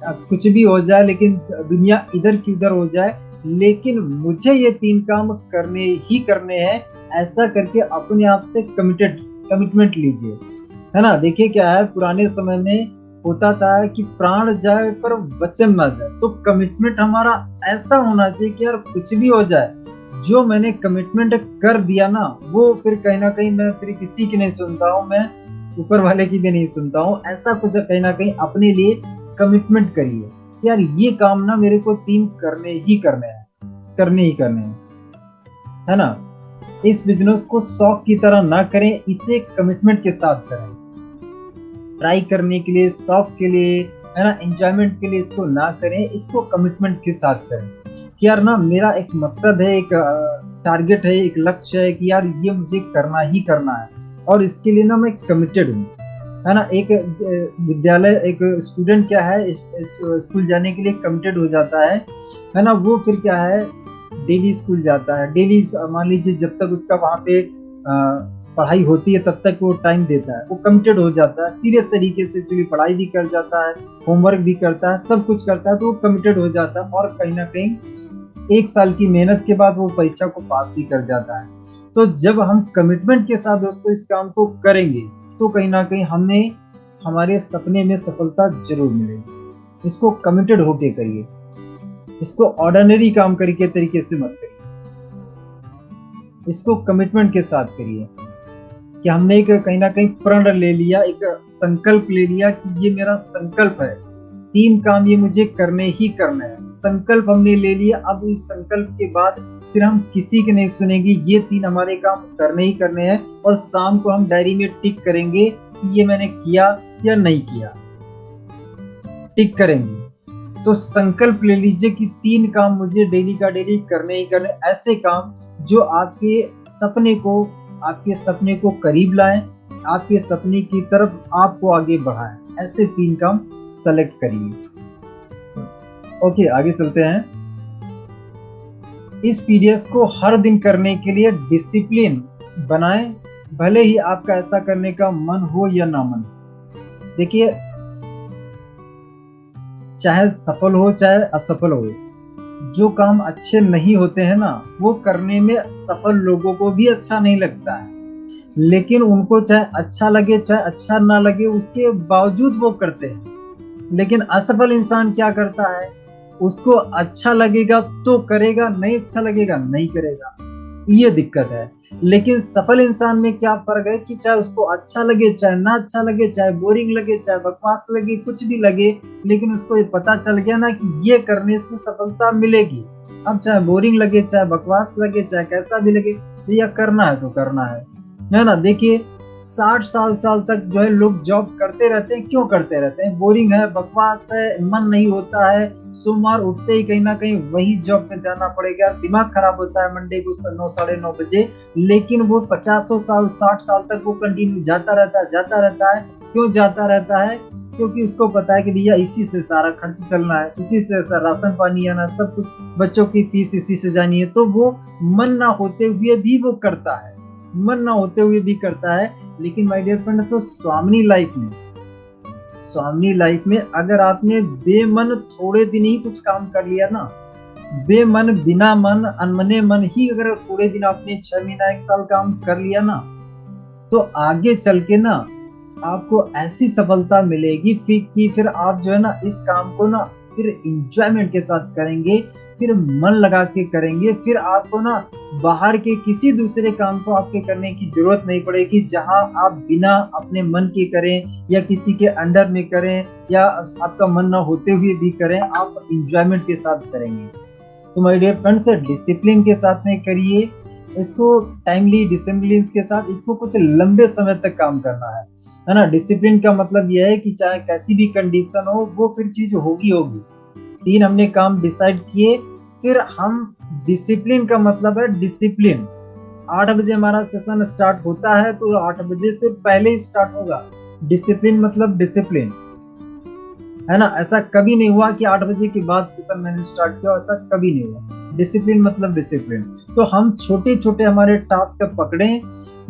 कुछ भी हो जाए, लेकिन दुनिया इधर की उधर हो जाए, लेकिन मुझे ये 3 काम करने ही करने हैं। ऐसा करके अपने आप से कमिटमेंट लीजिए, है ना। देखिए क्या है, पुराने समय में होता था कि प्राण जाए पर वचन ना जाए। तो कमिटमेंट हमारा ऐसा होना चाहिए कि यार कुछ भी हो जाए, जो मैंने कमिटमेंट कर दिया ना, वो फिर कहीं ना कहीं मैं फिर किसी की नहीं सुनता हूँ, मैं ऊपर वाले की भी नहीं सुनता हूँ। ऐसा कुछ कहीं ना कहीं अपने लिए कमिटमेंट करिए कि यार ये काम ना मेरे को 3 करने ही करने हैं, है ना। इस बिजनेस को शौक की तरह ना करें, इसे कमिटमेंट के साथ करें। ट्राई करने के लिए, शौक के लिए, है ना, एंजॉयमेंट के लिए इसको ना करें, इसको कमिटमेंट के साथ करें। कि यार ना मेरा एक मकसद है, एक टारगेट है, एक लक्ष्य है कि यार ये मुझे करना ही करना है और इसके लिए ना मैं कमिटेड हूँ, है ना। एक विद्यालय, एक स्टूडेंट क्या है स्कूल जाने के लिए कमिटेड हो जाता है ना। वो फिर क्या है, डेली स्कूल जाता है, डेली मान लीजिए जब तक उसका वहाँ पे पढ़ाई होती है तब तक वो टाइम देता है, वो कमिटेड हो जाता है, सीरियस तरीके से जो पढ़ाई भी कर जाता है, होमवर्क भी करता है, सब कुछ करता है, तो वो कमिटेड हो जाता है और कहीं ना कहीं 1 साल की मेहनत के बाद वो परीक्षा को पास भी कर जाता है। तो जब हम कमिटमेंट के साथ दोस्तों इस काम को करेंगे तो कहीं ना कहीं हमें हमारे सपने में सफलता जरूर मिलेगी। इसको कमिटेड होके करिए, इसको ऑर्डिनरी काम करके तरीके से मत करिए, इसको कमिटमेंट के साथ करिए कि हमने एक कहीं ना कहीं प्रण ले लिया, एक संकल्प ले लिया कि ये मेरा संकल्प है, 3 काम ये मुझे करने ही करने हैं। संकल्प हमने ले लिया, अब इस संकल्प के बाद फिर हम किसी के नहीं सुनेंगे, ये 3 हमारे काम करने ही करने हैं और शाम को हम डायरी में टिक करेंगे कि ये मैंने किया या नहीं किया, टिक करेंगे। तो संकल्प ले लीजिए कि 3 काम मुझे डेली का डेली करने ही करने, ऐसे काम जो आपके सपने को करीब लाएं, आपके सपने की तरफ आपको आगे बढ़ाएं। ऐसे 3 काम सेलेक्ट करिए। ओके, आगे चलते हैं। इस पीडीएफ को हर दिन करने के लिए डिसिप्लिन बनाएं, भले ही आपका ऐसा करने का मन हो या ना मन। देखिए, चाहे सफल हो चाहे असफल हो, जो काम अच्छे नहीं होते हैं ना, वो करने में सफल लोगों को भी अच्छा नहीं लगता है, लेकिन उनको चाहे अच्छा लगे चाहे अच्छा ना लगे उसके बावजूद वो करते हैं। लेकिन असफल इंसान क्या करता है, उसको अच्छा लगेगा तो करेगा, नहीं अच्छा लगेगा नहीं करेगा, ये दिक्कत है। लेकिन सफल इंसान में क्या फर्क है कि चाहे उसको अच्छा लगे चाहे ना अच्छा लगे, चाहे बोरिंग लगे चाहे बकवास लगे, कुछ भी लगे, लेकिन उसको ये पता चल गया ना कि ये करने से सफलता मिलेगी। अब चाहे बोरिंग लगे चाहे बकवास लगे चाहे कैसा भी लगे, भैया करना है तो करना है ना। देखिए 60 साल तक जो है लोग जॉब करते रहते हैं, क्यों करते रहते हैं, बोरिंग है, बकवास है, मन नहीं होता है, सोमवार उठते ही कहीं ना कहीं वही जॉब पे जाना पड़ेगा, दिमाग खराब होता है मंडे को 9 साढ़े 9 बजे, लेकिन वो 50 साल 60 साल तक वो कंटिन्यू जाता रहता है। क्यों जाता रहता है, क्योंकि उसको पता है कि भैया इसी से सारा खर्च चलना है, इसी से राशन पानी आना, सब कुछ, बच्चों की फीस इसी से जानी है, तो वो मन ना होते हुए भी वो करता है, मन ना होते हुए भी करता है। लेकिन my dear friends, Swami life में अगर आपने बेमन थोड़े दिन ही कुछ काम कर लिया ना, बेमन बिना मन अनमने मन ही अगर थोड़े दिन आपने 6 महीना 1 साल काम कर लिया ना, तो आगे चल के ना आपको ऐसी सफलता मिलेगी फिर आप जो है ना इस काम को ना फिर इंजॉयमेंट के साथ करेंगे, फिर मन लगा के करेंगे, फिर आपको ना बाहर के किसी दूसरे काम को आपके करने की जरूरत नहीं पड़ेगी, जहां आप बिना अपने मन के करें या किसी के अंडर में करें या आपका मन ना होते हुए भी करें, आप इंजॉयमेंट के साथ करेंगे। तो माय डियर फ्रेंड्स, डिसिप्लिन के साथ में करिए इसको, टाइमली डिसिप्लिन के साथ इसको कुछ लंबे समय तक काम करना है ना। डिसिप्लिन का मतलब यह है कि चाहे कैसी भी कंडीशन हो वो फिर चीज होगी। 3 हमने काम डिसाइड किए, फिर हम डिसिप्लिन का मतलब है डिसिप्लिन। 8 बजे हमारा सेशन स्टार्ट होता है तो 8 बजे से पहले ही स्टार्ट होगा। डिसिप्लिन मतलब डिसिप्लिन, है ना। ऐसा कभी नहीं हुआ कि 8 बजे के बाद सेशन मैंने स्टार्ट किया, ऐसा कभी नहीं हुआ। डिसिप्लिन मतलब डिसिप्लिन। तो हम छोटे छोटे हमारे टास्क पकड़े।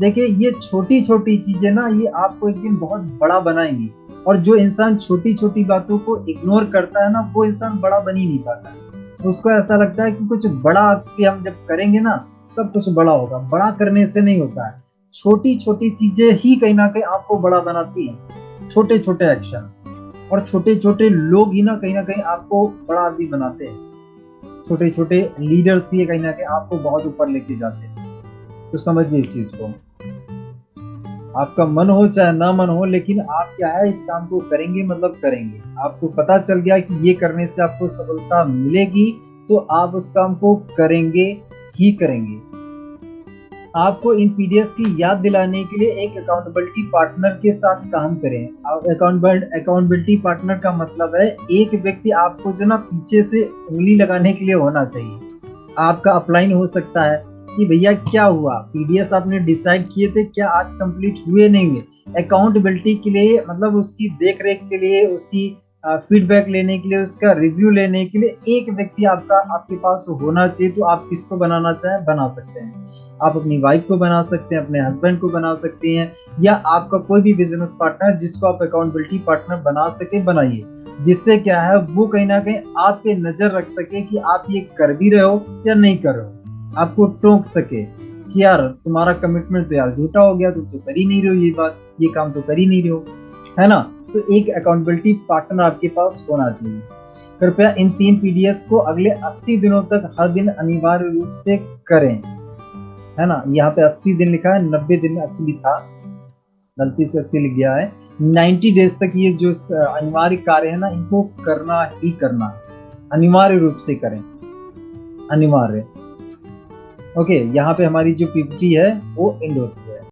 देखिए ये छोटी छोटी चीजें ना ये आपको एक दिन बहुत बड़ा बनाएंगी, और जो इंसान छोटी छोटी बातों को इग्नोर करता है ना, वो इंसान बड़ा बन ही नहीं पाता है। उसको ऐसा लगता है कि कुछ बड़ा हम जब करेंगे ना तब कुछ बड़ा होगा, बड़ा करने से नहीं होता है। छोटी छोटी चीजें ही कहीं ना कहीं आपको बड़ा बनाती हैं, छोटे छोटे एक्शन और छोटे छोटे लोग ही ना कहीं आपको बड़ा भी बनाते हैं। छोटे छोटे लीडर्स ही कहीं ना कहीं आपको बहुत ऊपर लेके जाते हैं। तो समझिए इस चीज को, आपका मन हो चाहे ना मन हो, लेकिन आप क्या है इस काम को करेंगे मतलब करेंगे। आपको पता चल गया कि ये करने से आपको सफलता मिलेगी, तो आप उस काम को करेंगे ही करेंगे। आपको इन पीडीएफ की याद दिलाने के लिए एक अकाउंटेबिलिटी पार्टनर के साथ काम करें। अकाउंटेबिलिटी पार्टनर का मतलब है एक व्यक्ति आपको जो ना पीछे से उंगली लगाने के लिए होना चाहिए। आपका अपलाइन हो सकता है कि भैया क्या हुआ, पीडीएफ आपने डिसाइड किए थे, क्या आज कंप्लीट हुए नहीं हुए। अकाउंटेबिलिटी के लिए मतलब उसकी देख रेख के लिए, उसकी फीडबैक लेने के लिए, उसका रिव्यू लेने के लिए एक व्यक्ति आपके पास होना चाहिए। तो आप किसको बनाना चाहें बना सकते हैं। आप अपनी वाइफ को बना सकते हैं, अपने हस्बैंड को बना सकते हैं, या आपका कोई भी बिजनेस पार्टनर जिसको आप अकाउंटेबिलिटी पार्टनर बना सके बनाइए। जिससे क्या है वो कहीं ना कहीं आप पे नजर रख सके कि आप ये कर भी रहे हो या नहीं कर रहे हो, आपको टोक सके कि यार तुम्हारा कमिटमेंट तो यार झूठा हो गया, तुम तो कर ही नहीं रहे हो ये बात, ये काम तो कर ही नहीं रहे हो, है ना। तो एक अकाउंटेबिलिटी पार्टनर आपके पास होना चाहिए। कृपया इन 3 पीडीएफ को अगले 80 दिनों तक हर दिन अनिवार्य रूप से करें, है ना। यहाँ पे 80 दिन लिखा है, 90 दिन एक्चुअली था, गलती से 80 लिख गया है। 90 डेज तक ये जो अनिवार्य कार्य है ना, इनको करना ही करना, अनिवार्य रूप से करें, अनिवार्य। ओके, यहाँ पे हमारी जो पीपीटी है वो एंड होती है।